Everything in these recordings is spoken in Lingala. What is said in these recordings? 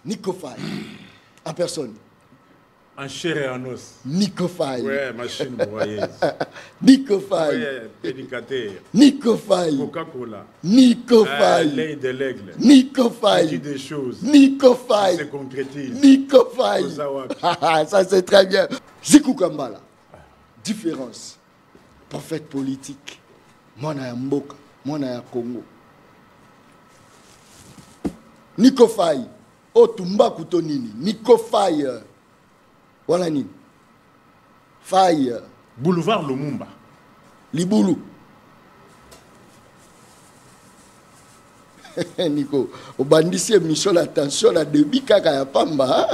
Nico Faye. En personne. En chair et en os. Nico Faye. Ouais, machine broyeuse. Nico Faye. Ouais, pédicateur. Nico Faye. Coca-Cola. Nico Faye. L'œil de l'aigle. Nico Faye. Dit des choses. Nico Faye. Se concrétise. Nico Faye. Ça c'est très bien. Zikou Kambala. Différence. Prophète politique. Mwana ya Mboka. Mwana ya Congo. Nico Faye. Oh Tumba Kutonini. Nico Faye. Voilà nini. Faye. Boulevard Lumumba. Libulu. Nico, obandisi émission l'attention la débit kaka ya pamba.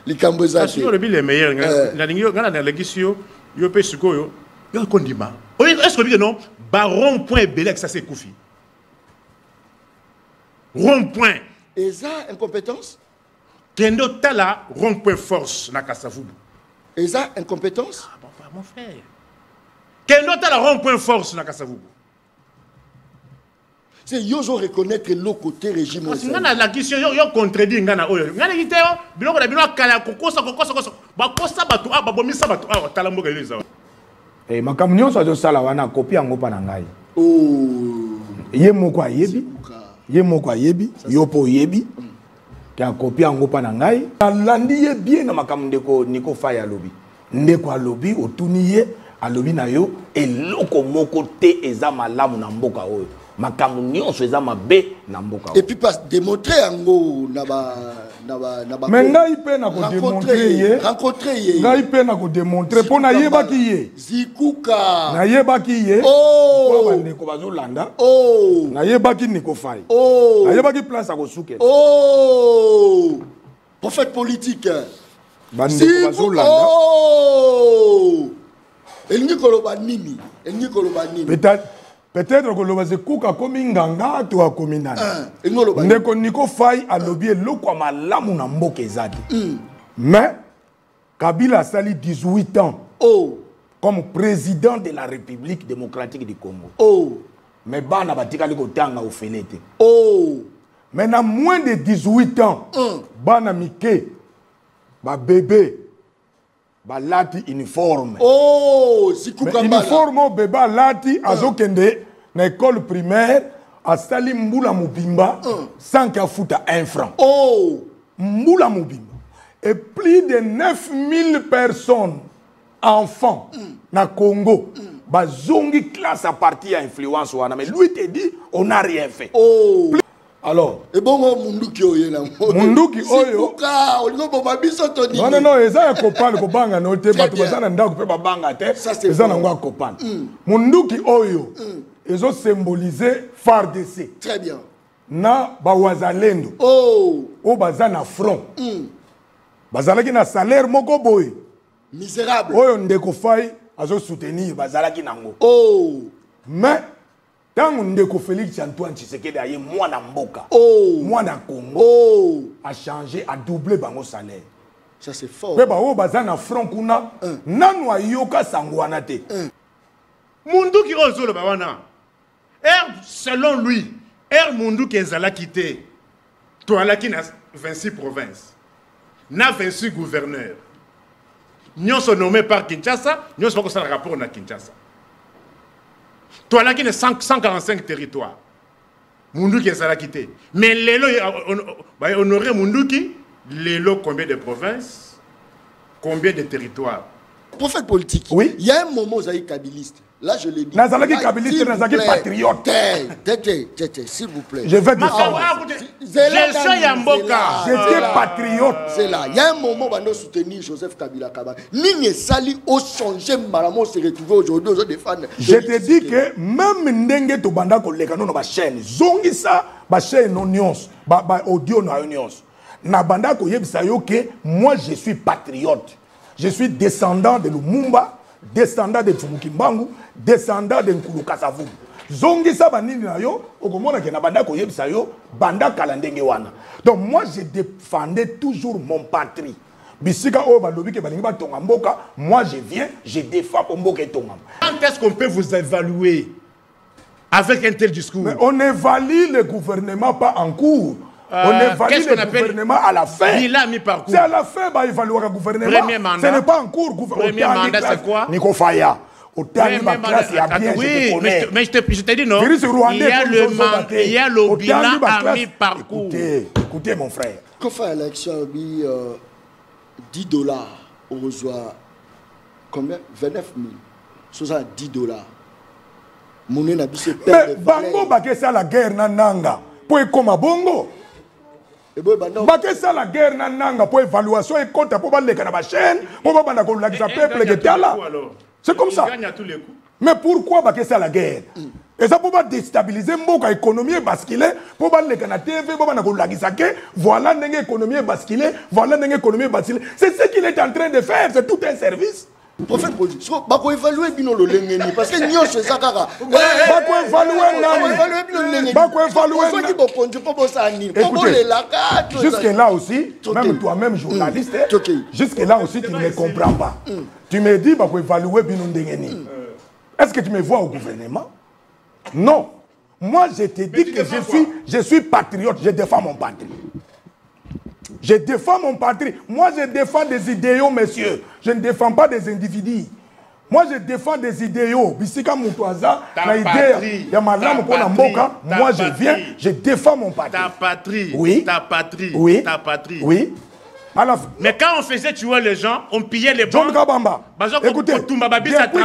Likambo za. Parce que le bill est meilleur. Na lingi ngana na legisio yo pe sikoyo. Yo kondima. Est-ce que non baron point belek ça c'est Koufi. Rond point. Et ça incompétence? Kendo tala rond point force na Kasavubu. Et ça incompétence? Ah bon, mon frère. Kendo tala rond point force na Kasavubu. C'est yozo reconnaître le côté régime. Parce que ngana la question yo contredit ngana oyo. Ngana kiteo biloko na bino kala kokosa. Ba kosa batu ba bomisa batu tala mboka eleza. Eh makambo nyonso azo sala wana copie yango pa na ngai. Oh. Ye moko ayebi. Ye moko ayebi, yo po yebi. Ki a copie yango pa na ngai. Alandi ye bien na makambo ndeko Nico Faye alobi. Ndeko alobi otuni ye alobi na yo eloko moko te eza malamu na mboka oyo. Makambo nyonso eza mabe na mboka oyo. Et puis pas démontrer yango na ba mais ngai pe na ko démontrer ye. Rencontrer ye. Ngai pe na ko démontrer pona yeba ki ye. Zikuka. Na yeba ki ye. Oh. Ba ndeko bazolanda. Oh. Na yeba ki Nico Faye. Oh. Na yeba ki place a ko suke. Oh. Prophète politique. Ba ndeko bazolanda. Oh. Elingi koloba nini? Elingi koloba nini? Peut-être que le Zekuka comme nganga to akomi nani. Ndeko Nico Faye alobi eloko malamu na mboka ezadi. Mais Kabila sali 18 ans comme président de la République démocratique du Congo. Mais bana batikali kotanga ofelete. Mais na moins de 18 ans bana mike ba bébé ba lati uniforme. Uniforme bébé lati azokende na école primaire a sali mbula mubimba sans qu'à fouta 1 franc. Mbula mubimba. Et plus de 9000 personnes, enfants, na Congo, bazongi classe à partir à influence wana. Mais lui te dit, on n'a rien fait. Alors, et bon munduki oyo na munduki oyo non eza ya kopana kobanga no te bato bazana ndako pe babanga te eza na ngwa kopana munduki oyo ezo symboliser FARDC très bien na bawazalendo o bazana front bazalaki na salaire moko boy misérable oyo ndeko Faye azo soutenir bazalaki nango mais tant Ndeko Félix Antoine Tshisekedi aye mwana mboka mwana Congo a changé, a doublé bango salaire. Ça c'est fort. Mais bao bazana franc kuna nanu ayoka sangwana te. Munduki ozolo bawana. Selon lui, Munduki ezala quitté. Toalaki na 26 provinces. Na 26 gouverneurs. Nous sommes nommés par Kinshasa, nous sommes pas rapport na Kinshasa. Toi là qui est 145 territoires. Munduki est à quitté. Mais l'élo honoré Munduki, l'élo combien de provinces, combien de territoires. Prophète politique. Oui. Il y a un moment où vous êtes kabiliste. Là je l'ai dit. Nazalaki kabiliste, nazalaki patriote. S'il vous plaît. Je vais défendre. J'étais patriote. C'est là. Il y a un moment où on soutenir Joseph Kabila Kaba. Nini Sali au changer Maramo se retrouver aujourd'hui aux défendre. Je te dis que même ndenge to banda ko leka no ba chaîne. Zongisa ba chaîne onions, ba audio na onions. Na banda ko yebisa yo que moi je suis patriote. Je suis descendant de Lumumba, descendant de Tsumukimbangu, descendant de Nkulu Kasavubu. Zongisa banini na yo, okomona ke na banda ko yebisa yo, banda kala ndenge wana. Donc moi je défendais toujours mon patrie. Bisika o balobi ke balingi ba tonga mboka, moi je viens, je défends mboka tonga. Quand est-ce qu'on peut vous évaluer avec un tel discours? Mais on évalue le gouvernement pas en cours. On évalue le gouvernement à la fin. Bilan mi-parcours. C'est à la fin qu'on évalue le gouvernement. Premier mandat. Ce n'est pas en cours gouvernement. Premier mandat, c'est quoi? Nico Faya. Au dernier classe, il y a bien, oui, mais je te dis non. Il y a le bilan à mi-parcours. Écoutez, mon frère. Quand on fait l'élection, 10 $, on reçoit combien? 29 000. Ce sont 10 $. Monnaie n'a pas mais Bango baké ça la guerre na nanga pour comme bongo. Baké ça la guerre na nanga pour évaluation et compte pour les na chaîne pour pas banda ko la peuple que tala. C'est comme ça. Mais pourquoi baké ça la guerre? Et ça pour pas déstabiliser mboka économie basculer pour pas les na TV pour banda ko la voilà n'engé économie basculer, voilà n'engé économie basculer. C'est ce qu'il est en train de faire, c'est tout un service. Prophète politique, bah quoi évaluer bino le lengeni parce que nyo c'est ça kaka. Bah quoi évaluer évaluer bino le lengeni. Bah quoi évaluer. Faut qu'il bokonje pour bossa ni. Pour les laka. Jusque là aussi, même toi-même journaliste, jusque là aussi tu ne me comprends pas. Tu me dis bah quoi évaluer bino lengeni. Est-ce que tu me vois au gouvernement? Non. Moi je te dis que je suis patriote, je défends mon patrie. Je défends mon patrie. Moi, je défends des idéaux, messieurs. Je ne défends pas des individus. Moi, je défends des idéaux. Bisika Moutouaza, la idée, il y a ma lame pour la mboka. Moi, je viens, je défends mon patrie. Ta patrie. Oui. Ta patrie. Oui. Ta patrie. Oui. Mais quand on faisait tuer les gens, on pillait les banques. Écoutez, depuis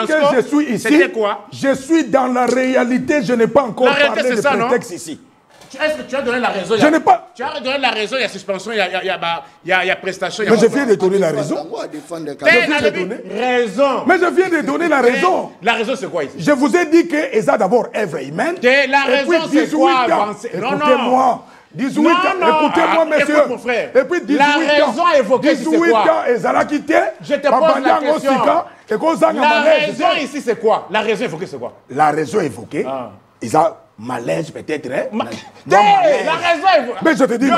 que je suis ici, quoi? Je suis dans la réalité. Je n'ai pas encore parlé de prétexte ici. Est-ce que tu as donné la raison? Je n'ai pas. Tu as donné la raison, il y a suspension, il y a prestation. Mais je viens de donner la raison. Mais je viens de donner la raison. La raison, c'est quoi ici? Je vous ai dit que Eza d'abord œuvre humaine. La raison, c'est quoi? Écoutez-moi. 18 ans, écoutez-moi, monsieur. Écoute, mon frère. Et puis 18 la raison évoquée, c'est quoi? 18 ans, Ezala quitté. Je te pose la question. La raison ici, c'est quoi? La raison évoquée, c'est quoi? La raison évoquée, Eza malaise peut-être. La raison évoquée. Mais je te dis non.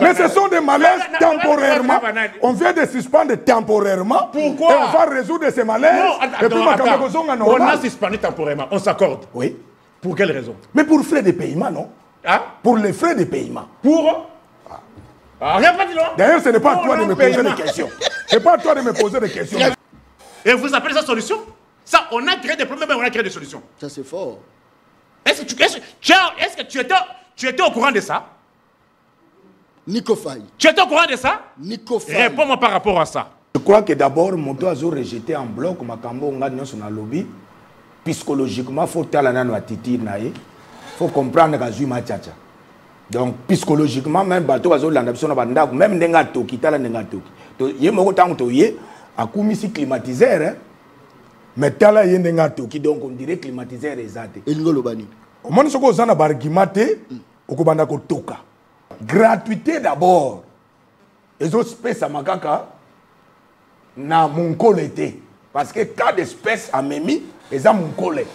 Mais ce sont des malaises temporairement. On vient de suspendre temporairement. Pourquoi? Et on va résoudre ces malaises. Et puis on a suspendu temporairement. On s'accorde. Oui. Pour quelle raison? Mais pour frais de paiement, non? Hein? Pour les frais de paiement. Pour? D'ailleurs, ce n'est pas à toi de me poser des questions. Ce n'est pas à toi de me poser des questions. Et vous appelez ça solution? Ça, on a créé des problèmes, mais on a créé des solutions. Ça, c'est fort. Est-ce que tu étais au courant de ça? Nico Faye. Tu étais au courant de ça? Nico Faye. Réponds-moi par rapport à ça. Je crois que d'abord, mon toit a rejeté en bloc, ma cambo, on a sur le lobby. Psychologiquement, il faut comprendre que je suis tchatcha. Donc, psychologiquement, même bateau a même nenga toki, tala nenga toki. Il y a un temps où il y a un climatiseur. Mais tala yendenga toki donc on dirait climatiseur ezate. Elingolo bani. Au moins soko zana bargimate okobanda ko toka. Gratuité d'abord. Ezo espèce makaka na monkole été parce que cas d'espèce a memi eza monkole.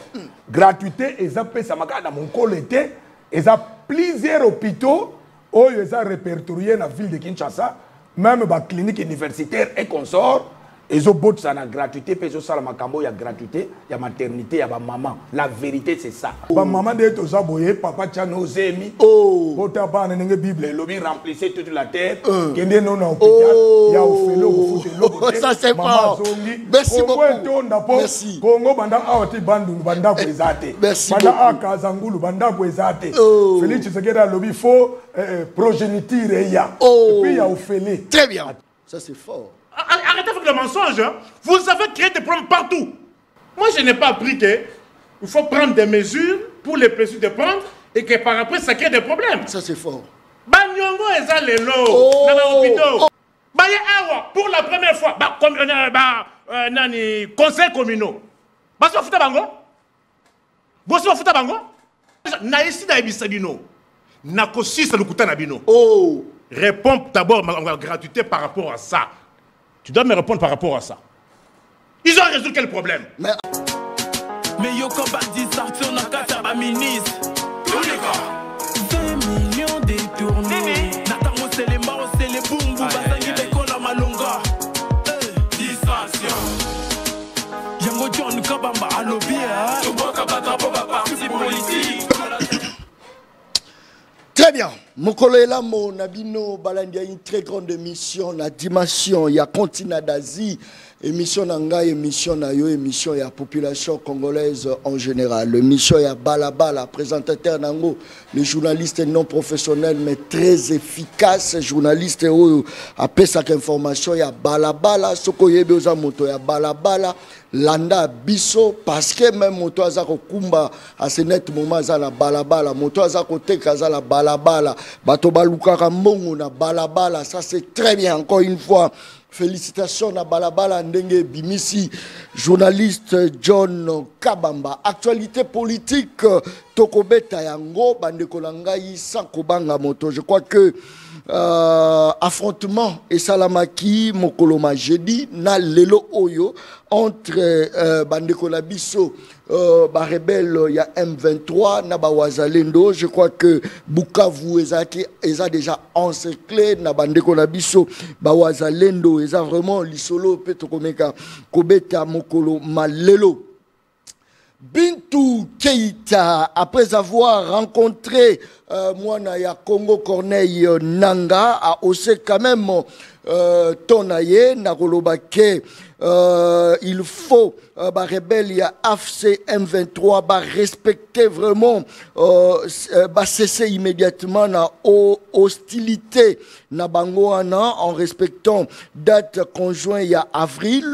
Gratuité eza pesa makaka na monkole été eza plusieurs hôpitaux oyo eza répertoriés na ville de Kinshasa, même ba clinique universitaire et consort. Ils ont beau ça la gratuité, puis ils ont ça la macambo, il y a gratuité, il y a maternité, il y a maman. La vérité c'est ça. Maman de tout ça boyé, papa tient nos émis. Oh. Pota ba na nge Bible, lobby remplissait toute la terre. Kende non na hôpital, il y a au félo, au foot, ça c'est pas. Merci beaucoup. Merci. Congo banda awati bandu banda ko ezate. Merci. Banda akazangulu banda ko ezate. Félix Tshisekedi lobby faux progéniture ya. Et puis il y a au félé. Très bien. Ça c'est fort. Arrêtez avec le mensonge. Hein. Vous avez créé des problèmes partout. Moi, je n'ai pas appris qu'il faut prendre des mesures pour les plaisirs de prendre et que par après, ça crée des problèmes. Ça, c'est fort. Banyongo et Zalelo, pour la première fois, conseil communaux. Parce que vous bango. Vous faites bango. Naïsi na ebisabino. Nakosi sa lukuta na bino. Oh. Réponds d'abord ma gratuité par rapport à ça. Tu dois me répondre par rapport à ça. Ils ont résolu quel problème? Mais Yoko Badi sorti on a quatre à ministre. Tous les gars. 20 millions détournés. Nathan c'est les morts, c'est les boum boum. Basangi Beko la malonga. Distraction. Yango John Kabamba à lobby. Tuboka Batrapo va parti politique. bien. Mokolo Elamo Nabino Balandia, une très grande émission, la dimension, il y a continent d'Asie, émission Nanga, émission Nayo, émission il y a population congolaise en général. Émission il y a Balabala, présentateur Nango, les journalistes non professionnels mais très efficaces, journalistes à Pesak Information, il y a Balabala, Sokoyebe Ozamoto, il y a Balabala. Landa biso parce que même moto azako kumba à ce net moment azala balabala moto azako teka azala balabala bato balukaka mbongo na balabala, ça c'est très bien. Encore une fois félicitations na balabala ndenge bimisi journaliste John Kabamba. Actualité politique tokobeta yango bandeko langai sans kobanga moto. Je crois que affrontement et salamaki mokoloma jeudi na lelo oyo entre bandeko na biso ba rebelle ya M23 na ba wazalendo. Je crois que Bukavu eza déjà encerclé na bandeko na biso ba wazalendo eza vraiment lisolo peto komeka kobeta mokolo malelo. Bintou Keïta, après avoir rencontré Mwana ya Congo Corneille Nanga, a osé quand même tonaye Nakolobake. Il faut bah rebelle ya AFC M23 bah respecter vraiment bah cesser immédiatement na hostilité na bangoana en respectant date conjoint ya avril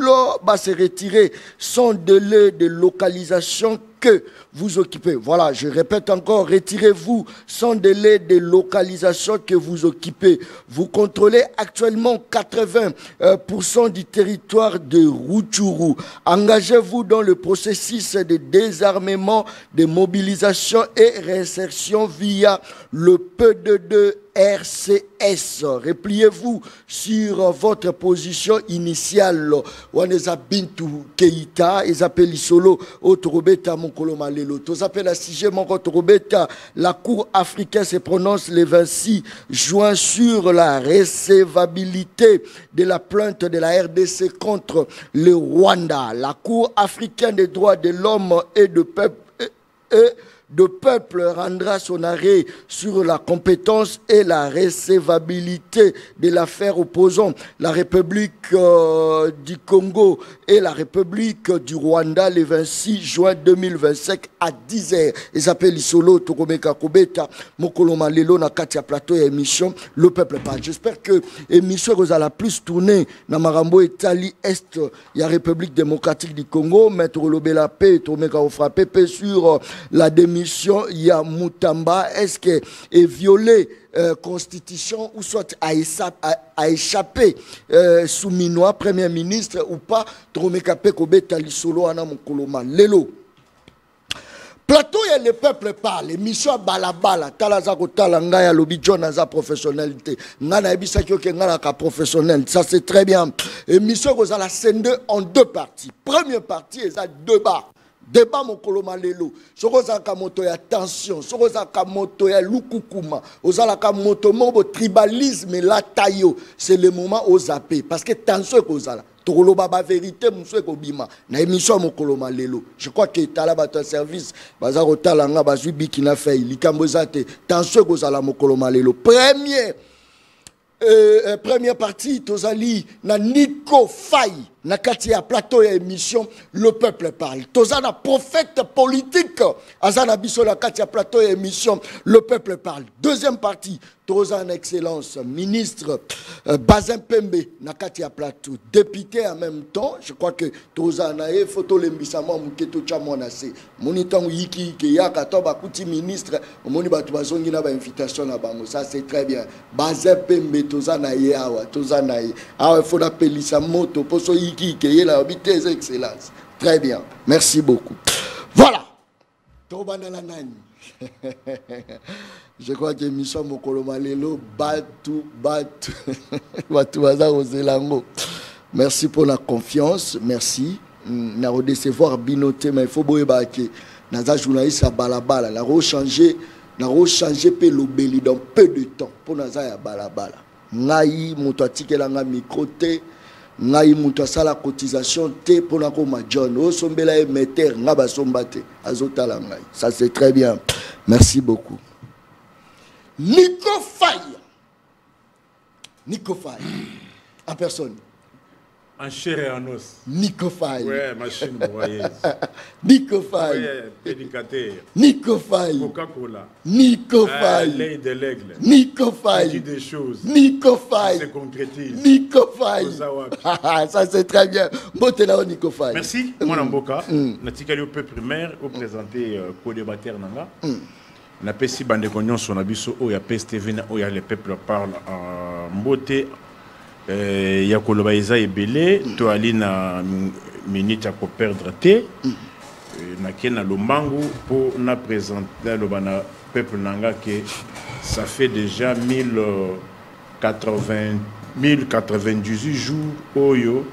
bah se retirer sans délai de localisation que vous occupez. Voilà, je répète encore, retirez-vous sans délai de localisation que vous occupez. Vous contrôlez actuellement 80% du territoire de Rutshuru. Engagez-vous dans le processus de désarmement, de mobilisation et réinsertion via le P22 RCS. Repliez-vous sur votre position initiale. Waneza Bintou Keïta, ils appellent solo Otorobeta Mokoloma Lelo. Tous appellent la CIG Mokotorobeta. La Cour africaine se prononce le 26 juin sur la recevabilité de la plainte de la RDC contre le Rwanda. La Cour africaine des droits de l'homme et de peuple rendra son arrêt sur la compétence et la recevabilité de l'affaire opposant la République du Congo et la République du Rwanda le 26 juin 2025 à 10h. Ils appellent Isolo, Tokomeka Kobeta, Mokoloma Lelo, Nakatia Plateau et émission Le Peuple Parle. J'espère que l'émission vous a plus tourné dans Marambo Italie Est, il y a République démocratique du Congo, Maître Lobela P, Tomeka Ofrape P sur la démission. Il y a Moutamba, est-ce que est violé constitution ou soit a échappé sous Minois, premier ministre ou pas, Tromekape Kobeta Lisolo Ana Mokoloma Lelo. Plateau et le peuple parle, émission balabala, talazako talanga ya lobidjo naza professionnalité. Ngana ebisa kyo ke ngana ka professionnel, ça c'est très bien. Émission vous la scène en deux parties. Première partie est à deux barres. Débat Mokoloma Lelo, sokozaka moto ya tension, sokozaka moto ya lukukuma, ozalaka moto mobo tribalisme la tayo, c'est le moment au zappé parce que tension kozala. Tokoloba ba vérité mswe ko bima na émission Mokoloma Lelo. Je crois que tala ba ton service bazaro talanga bazui bikina fay likambo zate tension kozala Mokoloma Lelo. Première partie tozali na Nico Faye na kati ya plateau ya émission Le Peuple Parle. Tozana prophète politique azana biso na kati ya plateau ya émission Le Peuple Parle. Deuxième partie tozana excellence ministre Bazin Pembe na kati ya plateau, député en même temps. Je crois que tozana e photo lembisama muketo cha mona se monitangu yiki ke yaka to bakuti ministre omoni batu bazongi na ba invitation na bango. Ça c'est très bien. Bazin Pembe tozana ye awa tozana ye awa faut appeler sa moto poso qui est la vitesse excellence. Très bien. Merci beaucoup. Voilà. Je crois que l'émission Mokoloma Lelo batu. Merci pour la confiance. Merci. N'a recevoir binoté mais il faut boire baké. Naza journaliste à balabala. N'a rechange pe l'obéli dans peu de temps pour naza ya balabala. Ngai mutati la nga microté. Ngai muta sala cotisation te pona ko ma John o sombela e meter ngaba sombate azotala ngai. Ça c'est très bien. Merci beaucoup. Nico Faye. Nico Faye. En personne. En chair et en os. Nico Faye. Ouais, machine broyeuse. Nico Faye. Ouais, pédicateur. Nico Faye. Coca-Cola. Nico Faye. L'œil de l'aigle. Nico Il dit Faye. des choses. Nico Ça Faye. se concrétise. Nico Faye. Ozawapi. Ça c'est très bien. Botelao Nico Faye. Merci, mon Mboka. Natikali au peu primaire, au présenté co-débatteur Nanga. Na pesi bande konyon son abiso o ya PSTV na o ya le peuple parle en mbote ya koloba eza ebele to ali na minute ya ko perdre te na kena lomangu pour na présenter le bana peuple nanga que ça fait déjà 1098 jours oyo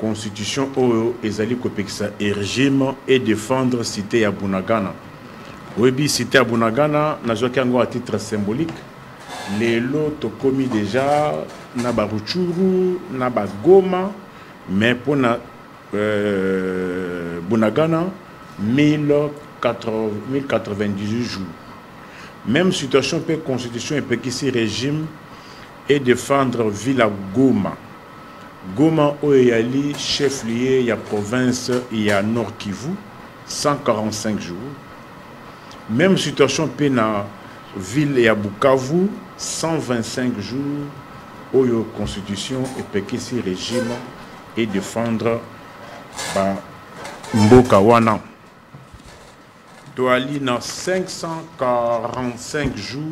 constitution oyo ezali kopekisa régime et défendre cité ya Bunagana. Oui, cité à Bunagana, n'a pas à titre symbolique. Les lots ont commis déjà na Baruchuru, na Goma, mais pour na Bunagana, 1098 jours. Même situation pour constitution et pour ici régime et défendre Villa Goma. Goma Oyali, chef-lieu, il y a province, il y a Nord Kivu, 145 jours. Même situation pour la ville et à Bukavu, 125 jours, où la constitution et pour ici régime et défendre Mboka Wana. Toali na 545 jours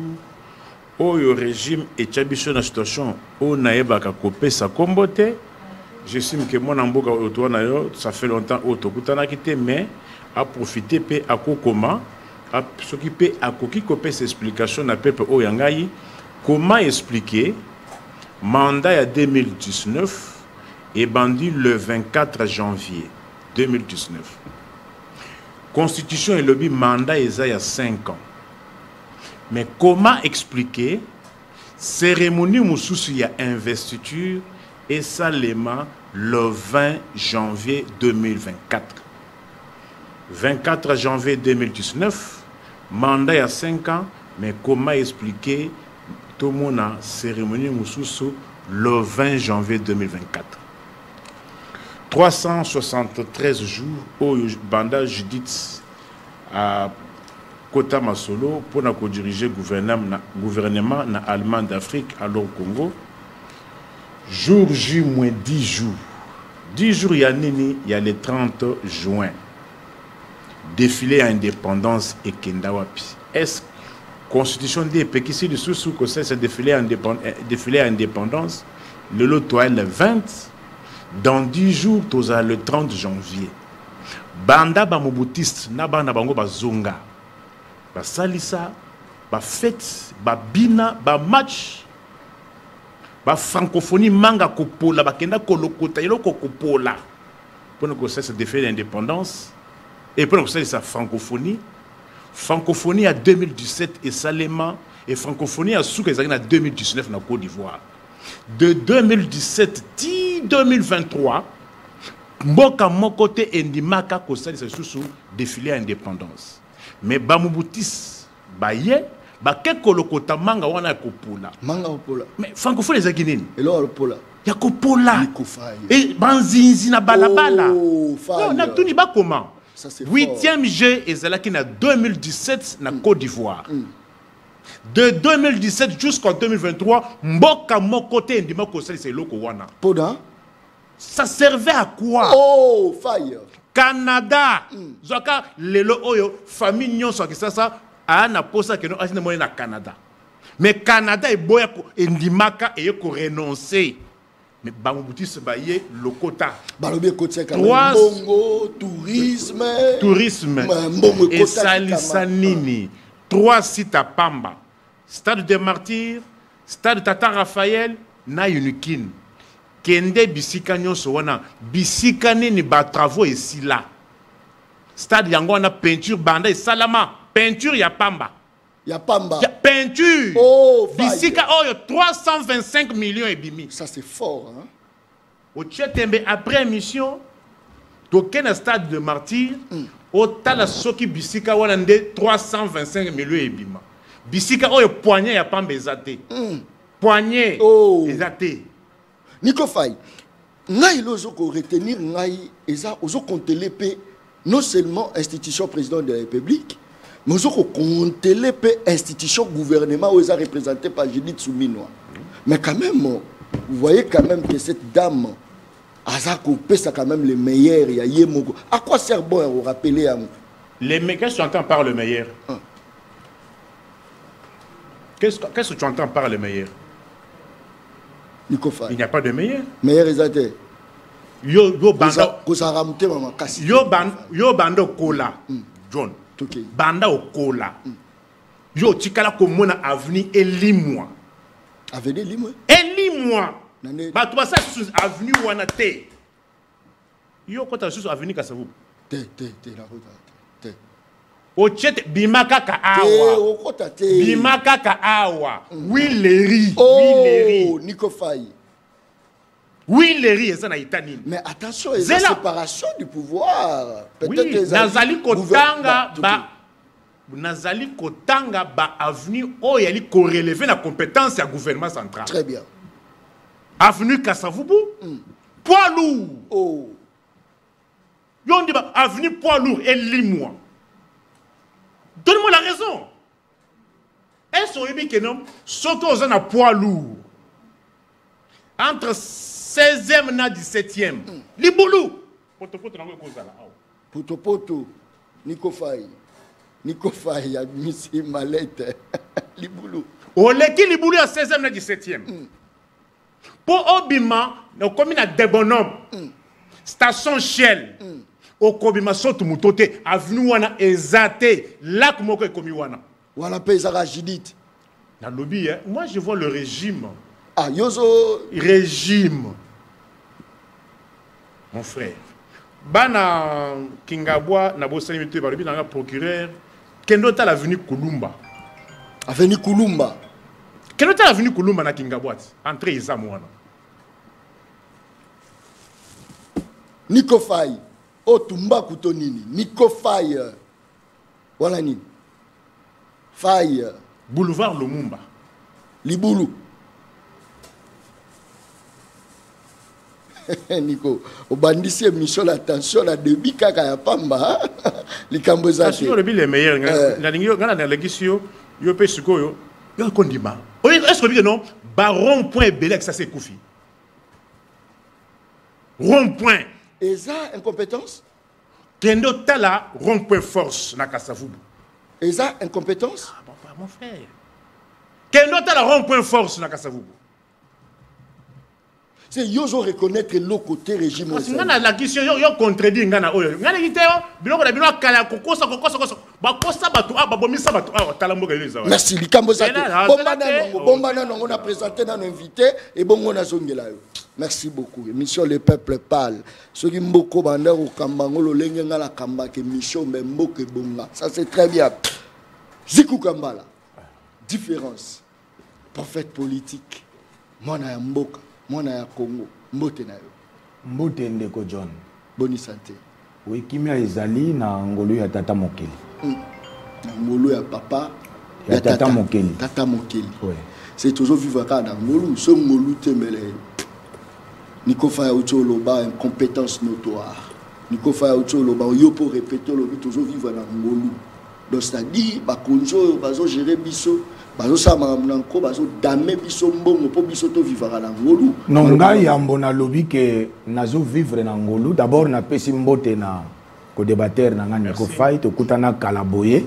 où le régime et Tchabicho na situation où naeba ka kopé sa kombote. J'estime que mon Mboka Otoana ça fait longtemps autokutana kité mais a profité pe à kokoma a s'occuper à koki kopé ces explications na peuple oyangai comment expliquer mandat à 2019 et bandi le 24 janvier 2019. Constitution et lobby mandat il y a 5 ans. Mais comment expliquer cérémonie moussous y a investiture et seulement le 20 janvier 2024. 24 janvier 2019, mandat il y a 5 ans, mais comment expliquer tout le monde a cérémonie moussous le 20 janvier 2024. 373 jours au Banda Judith à Kota Masolo pour diriger le gouvernement na allemand d'Afrique alors Congo. Jour J moins 10 jours. 10 jours il y a le 30 juin. Défilé à indépendance et Kendawapi. Est-ce constitution des Pékissi de sous que c'est défilé à indépendance le lot le 20. Dans 10 jours, le 30 janvier, Banda Bamoboutiste, Nabana Bango Bazonga, Salisa, fête, Bina, match, francophonie manga kopola, Kenda kolokota, yeloko kopola. Pour que ça se défait l'indépendance, et pour que ça sa francophonie, francophonie à 2017 et Salema, et francophonie à Souk et 2019 dans Côte d'Ivoire. De 2017 à 2023, Mboka Mokote Ndimaka Kosali sous défilé à indépendance. Mais Bamoubutis, Baye, Bakeko Lokota Manga Wana Kopola. Manga Opola. Mais francophone les Aguinines. Et là, Opola. Yakopola. Et Banzinzi na Balabala. Oh, non, na tout pas comment. 8e jeu et Zalaki na 2017 na Côte d'Ivoire. De 2017 jusqu'en 2023, Mboka Mokote Ndima Kosali c'est loko wana. Poda. Ça servait à quoi? Oh, fire. Canada. Zoka lelo oyo famille nyon so ça a na posa que no asine moyen na Canada. Mais Canada est boya ko Ndimaka et ko renoncer. Mais Bamoubuti se baye lokota. Balobé côté Canada. Bongo, tourisme. Et Salisanini. 3 sites à Pamba. Stade des Martyrs, Stade Tata Raphaël, na Unikin. Kende bisika nyonso wana, bisika nini ba travaux ici là. Stade yango na peinture banda et salama, peinture ya Pamba. Ya Pamba. Ya peinture. Oh, bisika oyo 325 millions et bimi. Ça c'est fort hein. Au Tchetembe après émission, token Stade de Martyrs. Au tala soki bisika wana nde 325 millions et bima. bisika oyo poignet ya pamba ezate poignet ezate Nico Faye ngai lozo ko retenir ngai eza ozo compter pe non seulement institution président de la République mais ozo ko compter pe institution gouvernement où est représenté par Judith Souminoa. Mais quand même vous voyez quand même que cette dame Azako pesa quand même le meilleur ya yemoko. À quoi sert bon vous rappeler à les meilleurs, qu'est-ce que tu entends par le meilleur? Qu'est-ce que tu entends par le meilleur? Nico Faye. Il n'y a pas de meilleur. Meilleur exacté. Yo banda yo banda kola John. Banda o kola. Yo tikala komona avenue elimwa. Avenue elimwa. Elimwa. Ba tu ça sous avenue wana te. Yo kota sous avenue Kasavu. Te la route. O chete bimaka ka awa. Bimaka ka awa. Wileri. Oh, Nico Faye. Wileri ça na itani. Mais attention, il y a la séparation du pouvoir. Peut-être que Nazali Kotanga ba Nazali Kotanga ba avenue o yali ko relever la compétence du gouvernement central. Très bien. Avenue Kasavubu. Poids lourd. Oh. Yon dit avenue poids lourd et lis-moi. Donne-moi la raison. Est-ce que non, surtout aux gens poids lourd. Entre 16e et 17e. Liboulou. Poto. Nico Faye. Nico Faye a mis ses mallettes. Liboulou. Oleki Liboulou à 16e et 17e. Pour Obima, nous commis à des bonhommes. Station Shell. Au Kobima Sotu Mutote, avenue Wana Ezate, lac Moko et Komi Wana. Wana Pezara Judith. Dans le lobby, moi je vois le régime. Ah, Yozo. Régime. Mon frère. Bana Kingabwa, Nabo Salimite, Barubi, dans le procureur. Kendo ta l'avenue Kulumba. Avenue Kulumba. Kendo ta l'avenue Kulumba na Kingabwa. Entrée Isamouana. Nico Faye. Oh, Tumba Koutonini. Nico Faye. Voilà ni. Faye. Boulevard Lumumba. Liboulou. Nico. Au bandit, mission l'attention, la débit kaka ya pamba. Les Cambozans. Si on le les meilleurs. La ligne, la législation, yo pe suko yo. Yo kondima. Est-ce que non? Baron point belek ça c'est Koufi. Rond-point. Et ça, incompétence? Kendo tala rond-point force na Kasavubu. Et ça, incompétence? Ah bon, mon frère. Kendo tala rond-point force na Kasavubu. C'est yozo reconnaître le côté régime. Parce que la question yo contredit ngana oyo. Ngana kiteo biloko na bino kala kokosa. Ba kosa batu ba bomisa batu tala mboka leza. Merci likambo za. Bombana nongo na présenter na invité et bongo na zongela yo. Merci beaucoup. Mission le peuple parle. Ce qui mboko banda ko kambango lo lenge ngala kamba ke mission mais mboke bonga. Ça c'est très bien. Ziku Kambala. Différence. Prophète politique. Mwana ya mboka. Mwana ya Congo, mbote na yo. Mbote ndeko John. Boni santé. Oui, kimia ezali na ngolu ya tata mokeli. Na ngolu ya papa ya tata mokeli. Tata mokeli. Oui. C'est toujours vivre à na ngolu, so ngolu temele. Nico Faye Ocholoba incompétence notoire. Nico Faye Ocholoba yo pour répéter le toujours vivre na ngolu. Donc c'est-à-dire ba konjo bazo gérer biso. Bazo sama mnanko bazo dame biso mbongo po biso to vivre na ngolu. Nonga yambo na lobi ke nazo vivre na ngolu. D'abord na pesi mbote na ko débatteur na ngani ko Faye to kutana kalaboye.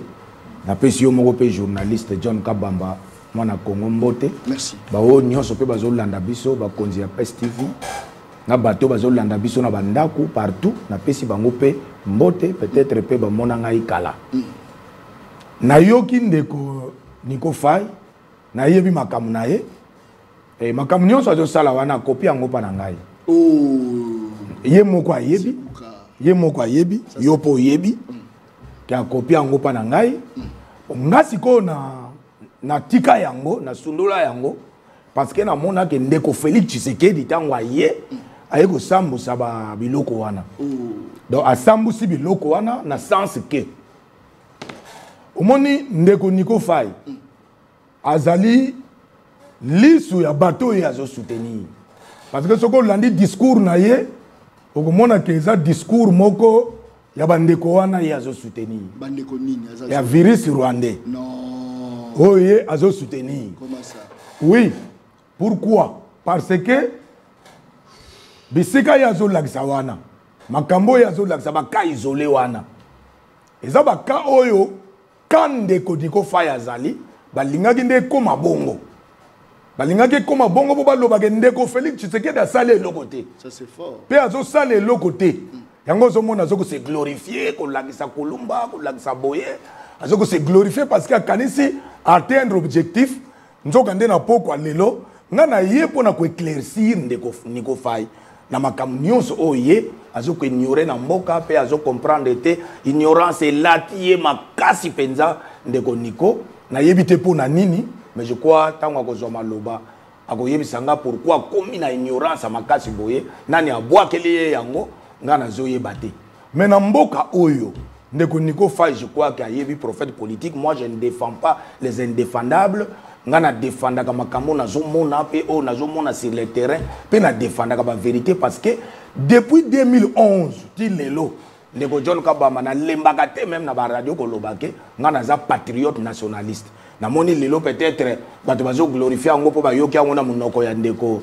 Na pesi yo moko pe journaliste John Kabamba mwana Congo mbote. Merci. Ba o nyonso pe bazo landa biso ba konzi ya PES TV. Na bato bazo landa biso na bandako partout na pesi bango pe mbote peut-être pe ba mona ngai kala. Na yoki ndeko Nico Faye na yebi makamu na ye e makamu nyonso azo sala wana kopi yango pa na ngai. Oh, ye moko ayebi yo po yebi ka kopi yango pa na ngai. Ngasi ko na tika yango na sundola yango parce que na mona ke ndeko Félix Tshisekedi tango aye aye ko sambu saba biloko wana. Donc asambu si biloko wana na sens que omoni ndeko Nico Faye azali lisu ya bateau ya zo soutenir parce que soko landi discours na ye okomona ke eza discours moko ya bandeko wana ye azo soutenir bandeko nini ya virus rwandais non oye azo soutenir comment ça oui pourquoi parce que bisika ya zo lakisa wana makambo ya zo lakisa baka isolé wana eza baka oyo kande kodiko faya azali balingaki nde koma bongo balingaki koma bongo po balobaka ndeko Félix Tshisekedi asali eloko te ça c'est fort pe azosala eloko te yango ozomona azokose glorifier kolakisa kolumba kolakisa boye azokose glorifier parce que akanisi atteindre objectif nzoka nde na pokwa lelo nga na ye mpona koéclaircir ndeko Niko Faye na makambo nyonso oyo ye azokoignore na mboka mpe azocomprendre te ignorance elati ye makasi mpenza ndeko Niko nayebi te mpo na nini mais je crois ntango akozwa maloba akoyebisa nga pourquoi akomi na ignorance makasi boye nani abwakeli ye yango nga nazoyeba te mais na mboka oyo ndeko Niko Faye je crois qu'ayebi prophète politique moi je ne défends pas les indéfendables nga na défendaka makambo nazomona pe o nazomona sur le terrain pe na défendaka ba vérité parce que depuis 2011 ti lelo ndeko John Kabamba na lembaka te même na ba radio kolobake nga naza patriote nationaliste na moni lelo peut-être bato bazo glorifier ngo po ba yoki ngo na munoko ya ndeko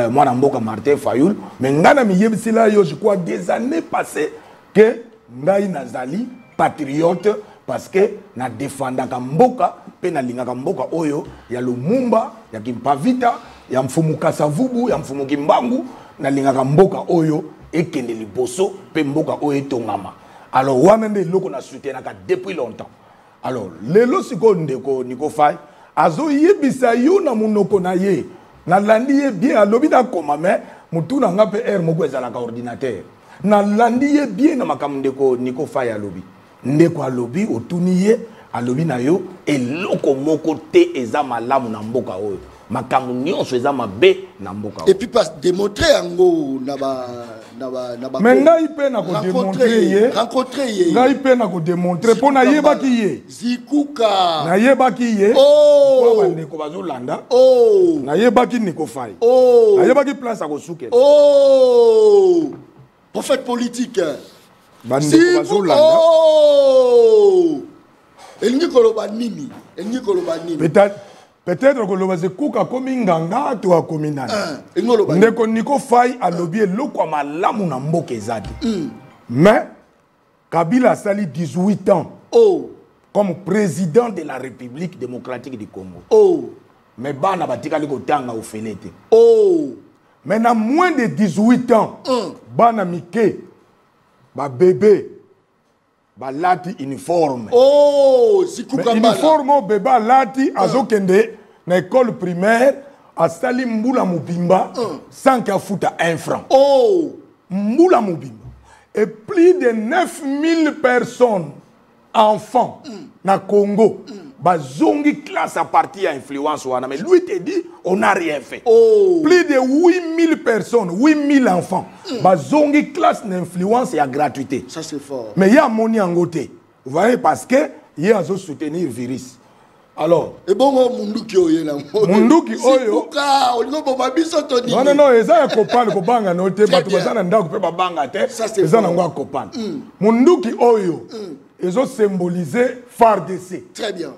mwana mboka Martin Fayulu mais nga na miyebisila yo je crois des années passées que ngai nazali patriote parce que na défendaka mboka pe na lingaka mboka oyo ya Lumumba ya Kimpavita ya Mfumu Kasavubu ya Mfumu Kimbangu na lingaka mboka oyo ekende liboso pe mboka oyo etongama alors wana nde loko na soutenaka depuis longtemps alors lelo siko ndeko Niko Faye azo yebisa yo na munoko na ye na landi ye bien alobi na koma mais mutuna nga pe air moko ezalaka ordinateur na landi ye bien na makambo ndeko Niko Faye alobi ndeko alobi otuni ye alobi na yo eloko moko te eza malamu na mboka oyo makambo nyonso eza mabe na mboka et puis pas démontrer yango na ba mais ngai pe na ko démontrer ye rencontrer ye ngai pe na ko démontrer po na yebaki ye zikuka na yebaki ye oh ba ndeko bazolanda oh na yebaki Niko Faye oh na yebaki place a kosuke oh prophète politique bandeko bazolanda oh elingi koloba nini peut-être que le kuka komi nganga to akomi nani ndeko Niko Faye alobi eloko malamu na mboka ezadi mais Kabila sali 18 ans comme président de la République démocratique du Congo mais bana batikali kotanga ofenete mais na moins de 18 ans bana mike ba bébé balati uniforme zikuka uniforme beba lati azokende na école primaire asali mbula mubimba sans kafuta 1 franc mbula mubimba et plus de 9000 personnes enfants na Congo bazongi classe à partir à influence wana mais lui te dit on n'a rien fait plus de 8000 personnes 8000 enfants bazongi classe d'influence et à gratuité ça c'est fort mais il y a moni en côté vous voyez parce que il y a zo soutenir virus alors et bon munduki oyo na munduki oyo ka olingo bomba biso toni non eza ya kopana ko banga no te bato bazana ndako pe babanga te eza na ngwa kopana munduki oyo ezo symboliser FARDC très bien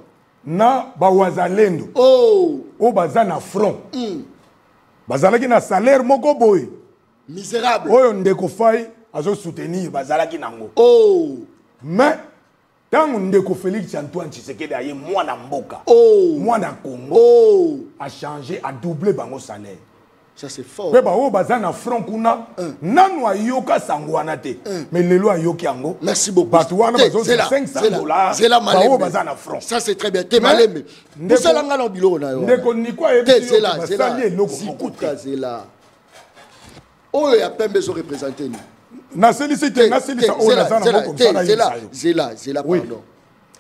na bawazalendo o bazana front bazalaki na salaire moko boy misérable oyo ndeko Faye azo soutenir bazalaki nango mais tango ndeko Félix Antoine Tshisekedi aye mwana mboka mwana Congo a changé a doublé bango salaire ça c'est fort pe ba o bazana front kuna nanu ayoka sangwana te mais lelo ayoki yango merci beaucoup bato wana bazo $500 c'est la ba o bazana front ça c'est très bien te malembe pour ça langa na biloko na yo ndeko Niko ayebi c'est là zikuka c'est là oyo ya pembe zo représenter ni naselisi o nazana moko msala c'est là pardon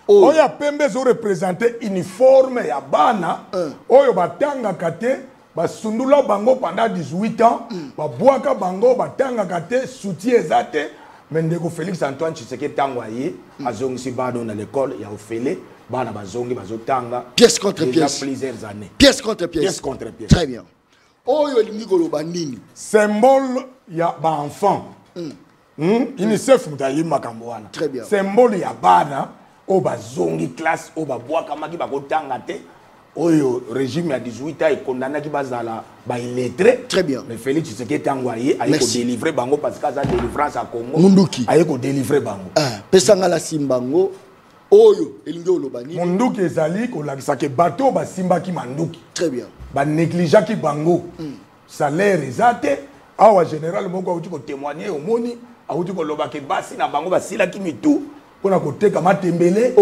oyo ya pembe zo représenter uniforme ya bana oyo batangaka te basundula bango pendant 18 ans babwaka bango batangaka te soutien eza te mais ndeko Félix Antoine Tshisekedi tango aye azongisi bano na l'école ya ofele bana bazongi bazotanga pièce contre déjà pièce plusieurs années. Pièce contre pièce. Pièce contre pièce. Très bien. Oyo elingi koloba nini? Symbole ya ba enfant. UNICEF mutayi makambo wana. Très bien. Symbole ya bana o bazongi classe o babwaka maki bakotanga te. Oyo régime ya 18 ans condamné ki bazala ba illettré. Très bien. Mais Félix Tshisekedi tangwaye aye ko délivrer bango parce que ça délivrance à Congo. Munduki. Aye ko délivrer bango. Pesanga la simbango. Oyo elingi koloba nini? Munduki ezali ko lakisa ke bateau ba simbaki manduki. Très bien. Ba négligeaki bango. Salaire ezate awa général moko auti ko témoigner au moni auti ko loba ke basi na bango basila ki mitu pona ko teka matembele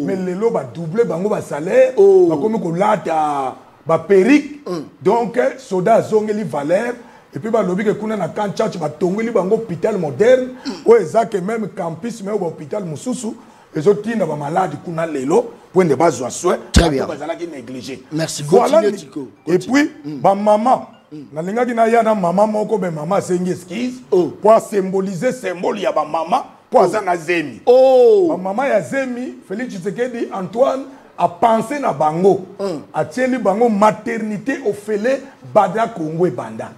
mais lelo ba doubler bango ba salaire ba komi ko lata ba perruque donc soda zongeli valeur et puis ba lobi ke kuna na kan church ba tongeli bango hôpital moderne o ezake même campus mais hôpital mususu ezotinda ba malade kuna lelo pwende bazwa soin bazalaki négligé. Merci. Voilà. Continue, Tico. Et puis ba maman na lingaki na ya na maman moko be maman sengi esquisse pour symboliser symbole ya ba maman pour azana zemi. Ba maman ya zemi Félix Tshisekedi Antoine a pensé na bango a tieli bango maternité ofele bada Congo e banda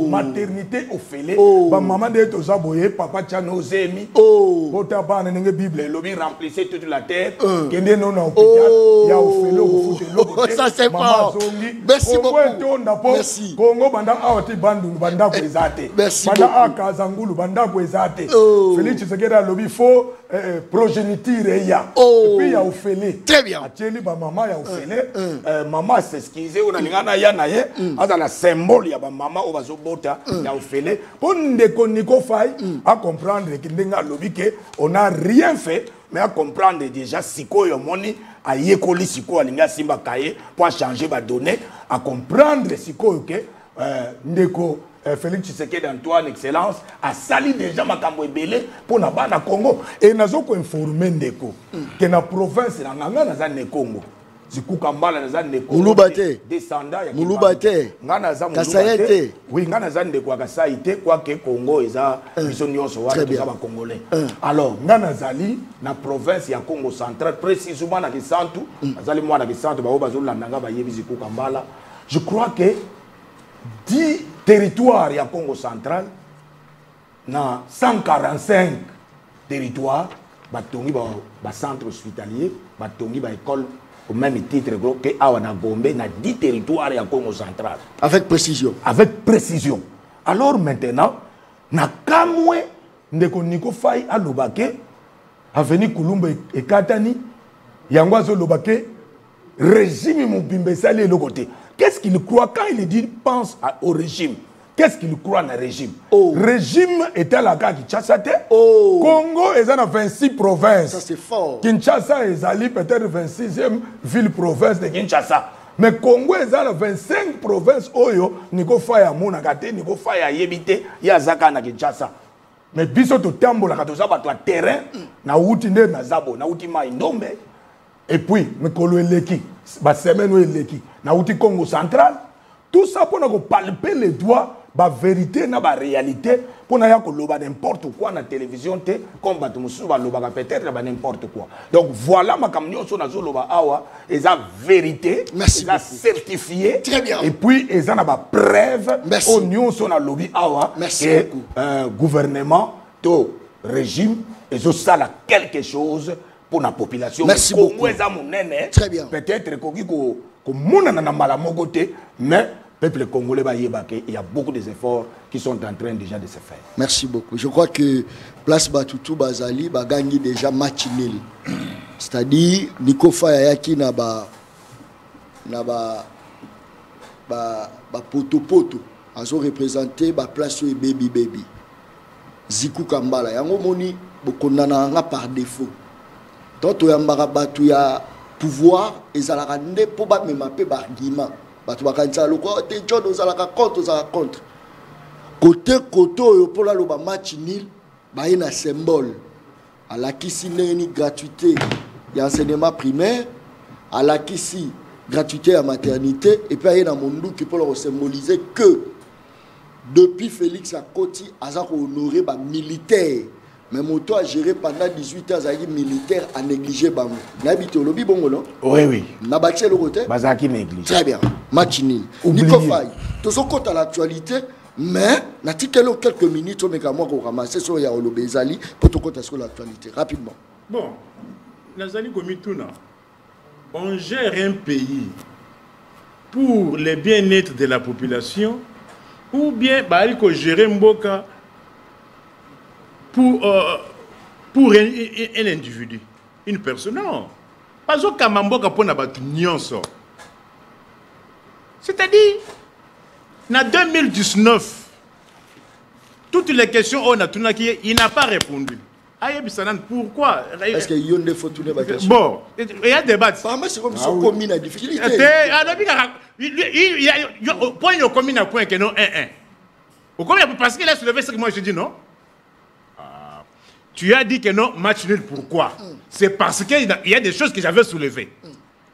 maternité ofele ba maman de to zaboye papa chano zemi bota bana nenge bible lobi remplissez toute la terre kende non na hôpital ya ofele ko fute lobo ça c'est pas. Merci beaucoup. Merci. Congo banda awati bandu banda ko ezate banda akazangulu banda ko ezate Félix Tshisekedi lobi fo progéniture ya et puis ya ofele. Très bien. Ba maman ya ofele maman s'excuser on a lingana ya na ye azala symbole ya ba maman o bazobota ya ofele pour ndeko Nico Faye à comprendre que ndenga lobi ke on a rien fait mais à comprendre déjà sikoyo moni a yekoli siko alinga simba kaye pour changer ba données à comprendre sikoyo ke ndeko Félix Tshisekedi Antoine excellence a sali déjà makambo ebele pour na bana Congo et nazo ko informer ndeko que na province na nganga na za ne Congo zikuka mbala na za ne Congo Mulubate descendant ya Mulubate ngana za Mulubate oui ngana za ndeko akasaite kwa ke Congo eza biso nyonso wa za ba congolais alors ngana zali na province ya Congo central précisément na Kisantu azali mwana Kisantu ba bazolanda nga ba yebi zikuka mbala je crois que 10 territoires ya Congo central na 145 territoires batongi ba centre hospitalier batongi ba école au même titre que awa na Gombe na 10 territoires ya Congo central avec précision alors maintenant na kamwe ndeko Nico Faye alobake aveni Kulumba ekatani yango azolobake régime mobimbe sali le côté. Qu'est-ce qu'il croit quand il dit pense au régime? Qu'est-ce qu'il croit dans le régime? Régime était la carte Kinshasa. Congo est dans 26 provinces. Ça c'est fort. Kinshasa est allé peut-être 26e ville-province de Kinshasa. Mais Congo est dans 25 provinces. Oyo, Nico Faye à Monagate, Nico Faye à Yebite, Yazaka na Kinshasa. Mais biso to tambo la katoza ba terrain na uti nde na zabo na uti mai ndombe. Et puis, Mikolo Eleki, Basemeno Eleki, Naouti Congo central, tout ça pour nous palper les doigts, la vérité, la réalité, pour nous dire n'importe quoi dans la télévision, comme peut-être n'importe quoi. Donc voilà ma camion sur la zone awa, et la vérité, la certifiée, et puis ils ont la preuve, oignon sur la lobby awa, que gouvernement, tout régime, ils ont ça quelque chose. Pour la population. Merci beaucoup. Très bien. Peut-être mais le peuple congolais il y a beaucoup d'efforts qui sont en train déjà de se faire. Merci beaucoup. Je crois que Place Batutu Bazali a gagné déjà match nul. C'est-à-dire Nico Faye qui n'a pas poto a représenté la place baby. Ziku Kambala. Yango moni bokondana par défaut. Tant yambara batu ya pouvoir ezalaka nde po ba memape ba argument batu bakanisa loko te John ozalaka contre côté oyo pour la loba match nul ba ina symbole alakisi neni gratuité ya enseignement primaire alakisi gratuité ya maternité et puis na mondu qui pour symboliser que depuis Félix Akoti aza ko honorer ba militaire Mais Moto a géré pendant 18 ans les militaires à négliger Bango. N'habite au lobby Bongo, non? Oui, oui. N'abaché le côté? Bazaki néglige. Très bien. Match nul. Nico Faye. Tout ce compte à l'actualité, mais n'a quelques minutes, on a ramassé sur Yaolo Bezali pour tout compte sur l'actualité. Rapidement. Bon, Nazali Gomituna, on gère un pays pour le bien-être de la population ou bien il faut gérer Mboka pour un individu, une personne. Non. Pas au Kamamboka pour n'abattre nyonso. C'est-à-dire, en 2019, toutes les questions on a tourné, il n'a pas répondu. Pourquoi? Est-ce qu'il y a des photos de questions? Bon, il y a des débats. C'est comme ça qu'on a difficulté. Il y a point de commune à point que non 1-1. Parce qu'il a soulevé ce que moi je dis non. Tu as dit que non, match nul, pourquoi? C'est parce qu'il y a des choses que j'avais soulevées.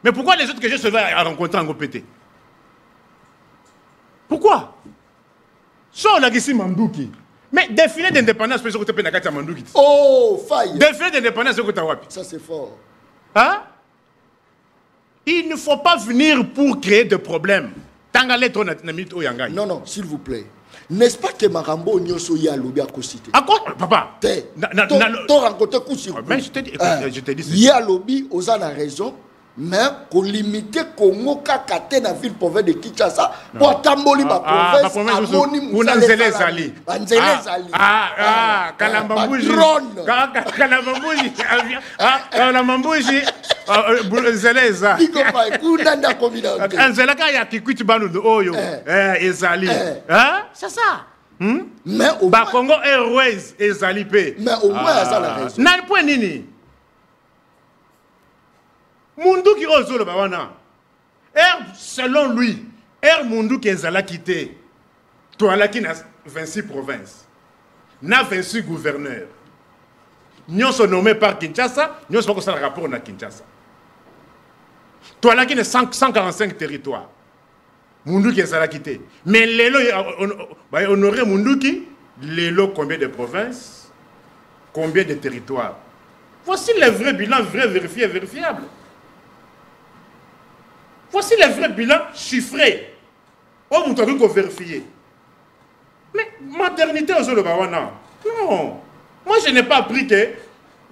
Mais pourquoi les autres que j'ai soulevées à rencontrer en OPT? Pourquoi? Sur la question Mandouki. Mais défilé d'indépendance, c'est ce que tu as Mandouki. Oh, faille. Défilé d'indépendance, c'est ce que tu as wapi. Ça, c'est fort. Hein? Il ne faut pas venir pour créer des problèmes. Non, non, s'il vous plaît. N'est-ce pas que Marambo Nyoso ya lobi à cosité? À quoi, papa? T'as rencontré coup sur coup. Mais je te dis il y a lobby, aux a raison, mais qu'on limite Congo Kakate na ville province de Kinshasa pour tamboli ma province anonyme ou Nanzele Zali. Nanzele Zali. Kalambambouji. Kalambambouji. Kalambambouji. Zeleza. Kunanda communauté. Anzelaka ya kikuti banu oyo. Ezali. Hein? C'est ça. Mais au moins Congo Airways Ezali pe. Mais au moins ça la raison. Nan point nini? Mundu qui ose le bawana. Selon lui, Mundu qui est quitté. Toi là qui n'a 26 provinces. N'a 26 gouverneurs. Nous sommes nommés par Kinshasa, nous sommes pas le rapport à Kinshasa. Toi là qui n'a 145 territoires. Mundu qui est quitté. Mais les lots, honorer Mundu qui, les lots combien de provinces, combien de territoires. Voici le vrai bilan, vrai, vérifié, vérifiable. Voici les vrais bilans chiffrés. Oh, vous avez vérifié. Mais maternité aux Bawana. Non. Moi, je n'ai pas appris qu'il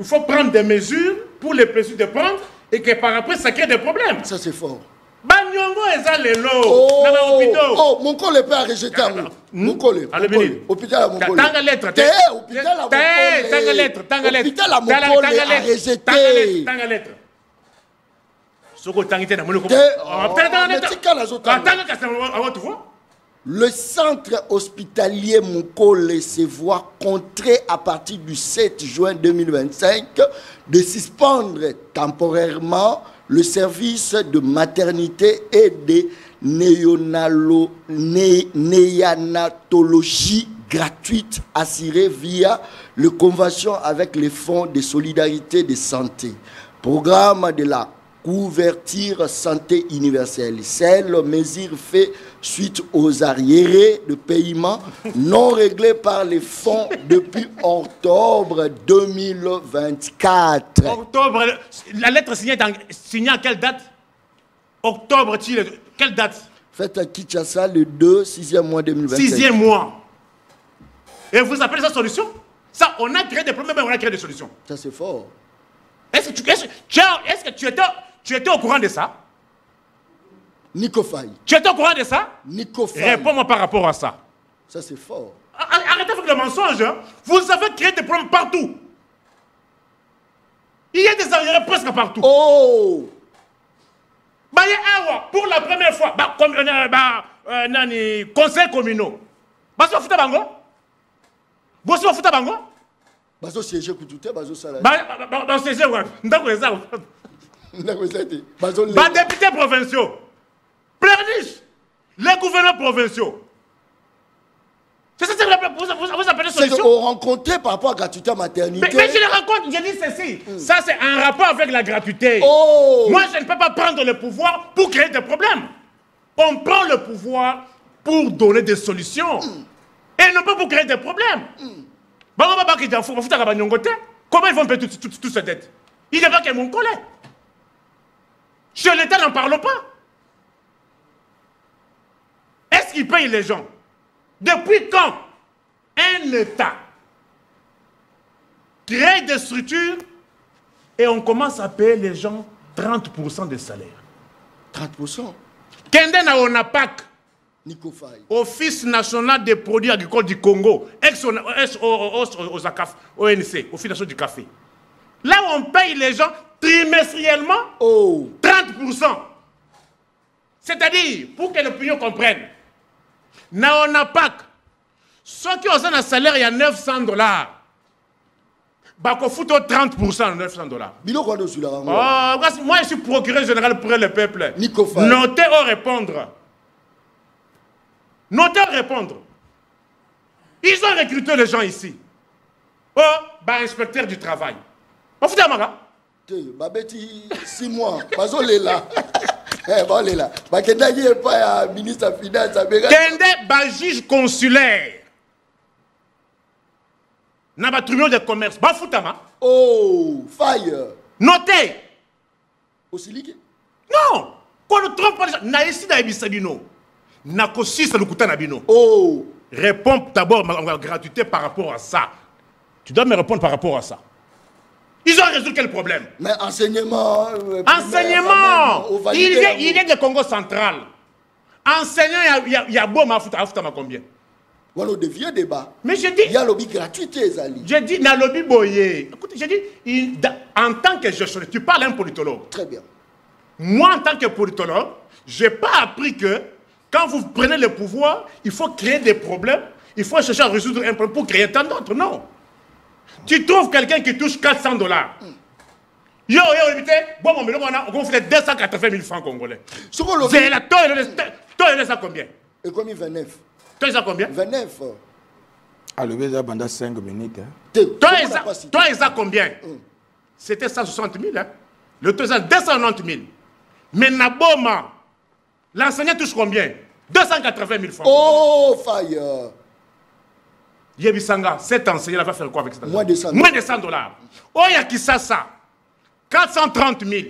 faut prendre des mesures pour les plaisirs de prendre et que par après, ça crée des problèmes. Ça, c'est fort. Banyongo et ça, les lots. Oh, mon col est pas à rejeter à moi. Mon col est. Hôpital à mon col. Tanga lettre. Hôpital à mon col. Tanga lettre. Hôpital à mon col est à rejeter. Tanga lettre. Le centre hospitalier Mokole se voit contraint à partir du 7 juin 2025 de suspendre temporairement le service de maternité et de néonatologie gratuite assurée via la convention avec les fonds de solidarité de santé. Programme de la couverture santé universelle. Cette mesure fait suite aux arriérés de paiement non réglés par les fonds depuis octobre 2024. Octobre, la lettre signée à quelle date? Octobre, quelle date? Faites à Kinshasa le 2, 6e mois 2025. 6e mois. Et vous appelez ça solution? Ça, on a créé des problèmes, mais on a créé des solutions. Ça, c'est fort. Est-ce que tu étais au courant de ça? Nico Faye. Tu étais au courant de ça? Nico Faye. Réponds-moi par rapport à ça. Ça, c'est fort. Arrêtez avec le mensonge. Hein. Vous avez créé des problèmes partout. Il y a des arriérés presque partout. Oh! Pour la première fois, conseil communaux. Baso futa bango? Baso futa bango? Baso siège kutute, baso salade. Baso siège ouais. Ndako eza. Députés provinciaux, plaignent les gouverneurs provinciaux. C'est ça que vous appelez solution? C'est qu'on rencontrait par rapport à la gratuité à maternité. Mais je les rencontre, je dis ceci. Ça, c'est un rapport avec la gratuité. Oh. Moi, je ne peux pas prendre le pouvoir pour créer des problèmes. On prend le pouvoir pour donner des solutions. Et non pas pour créer des problèmes. Comment ils vont payer toute cette dette? Il n'est pas que mon collègue. Chez l'État, n'en parlons pas. Est-ce qu'il paye les gens? Depuis quand un État crée des structures et on commence à payer les gens 30% des salaires? 30%. Kende na ONAPAC, Nicofay. Office national des produits agricoles du Congo, ONC, Office national du café. Là où on paye les gens trimestriellement, 30%. C'est-à-dire, pour que l'opinion comprenne, na ONAPAC, ceux qui ont un salaire, il y a $900. Bako fout 30% de $900. Moi, je suis procureur général pour le peuple. Notez au répondre. Notez au répondre. Ils ont recruté les gens ici. Oh, bah, inspecteur du travail. On fout à Maga. Babeti 6 mois. Bazo là. Kende pas ministre de Finance. Kende ba juge consulaire. N'a pas tribunal de commerce. Ba foutama. Oh, fire. Notez. Aussi liquide. Non. Quand on ne trompe pas les gens, na ici na ebisabino. Na kosi sa lukuta na bino. Oh. Réponds d'abord ma gratuité par rapport à ça. Tu dois me répondre par rapport à ça. Ils ont résolu quel problème? Mais enseignement. Enseignement. Il est de Congo central. Enseignant, il y a beau ma foutama combien? On devient débat. Mais j'ai dit. Il y a lobby gratuité, Zali. J'ai dit, na lobby boyé. Écoute, j'ai dit, en tant que gestionnaire, tu parles à un politologue. Très bien. Moi, en tant que politologue, je n'ai pas appris que quand vous prenez le pouvoir, il faut créer des problèmes, il faut chercher à résoudre un problème pour créer tant d'autres. Non. Tu trouves quelqu'un qui touche $400. Yo, évitez, bon, on fait 280 000 francs congolais. C'est la toi, il a combien? Et combien 29? Toi, il a combien? 29. Ah, le baiser pendant 5 minutes. Toi, il a combien? C'était 160 000. Hein? Le taux, 290 000. Mais Naboma, l'enseignant touche combien? 280 000 francs. Oh, fire. Yebisanga, cet enseignant va faire quoi avec ça? Moins de $100. Oh, il y a qui ça? 430 000.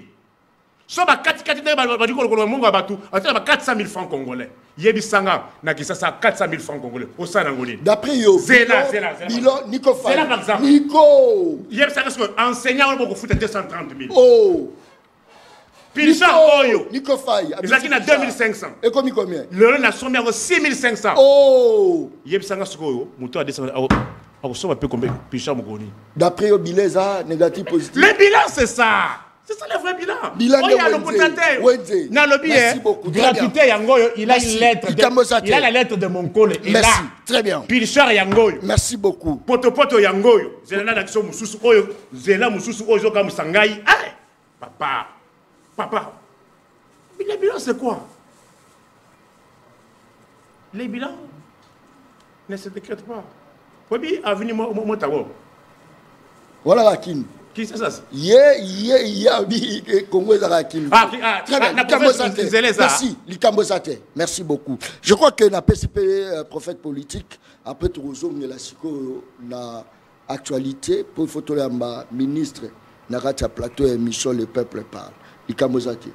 So, 400 000 francs congolais. Yebisanga, na qui ça 400 000 francs congolais. Au sein d'Angoline. D'après yo. Zéla. Nico Faye. Zéla, par exemple. Nico. Yebisanga, enseignant, on peut foutre 230 000. Oh. Pilcha Oyo. Nico Faye. Ils ont 2500. Et combien? Le na sommet à 6500. Oh. Yebisanga, ce que mouton a descendu. D'après le bilan, négatif, positif. Le bilan, c'est ça. C'est ça le vrai bilan. Bilan de merci beaucoup. Gratuité, il a une lettre. Il a la lettre de mon collègue. Merci. Très bien. Pilchar Yangoyo. Merci beaucoup. Poto Yangoyo. Zela d'action Moussous Oyo. Zela Moussous Oyo comme Sangai. Papa. Mais le bilan, c'est quoi? Les bilans ne se décrètent pas. Oui, avenue Motawo. Voilà la Kim. Qui c'est ça? Congo Zarakim. Très bien. Merci, Likambo Sate. Merci beaucoup. Je crois que la PCP, prophète politique, après tout la actualité, pour photo ministre, Naratia Plateau et Michel, le peuple parle. Likambo Sate.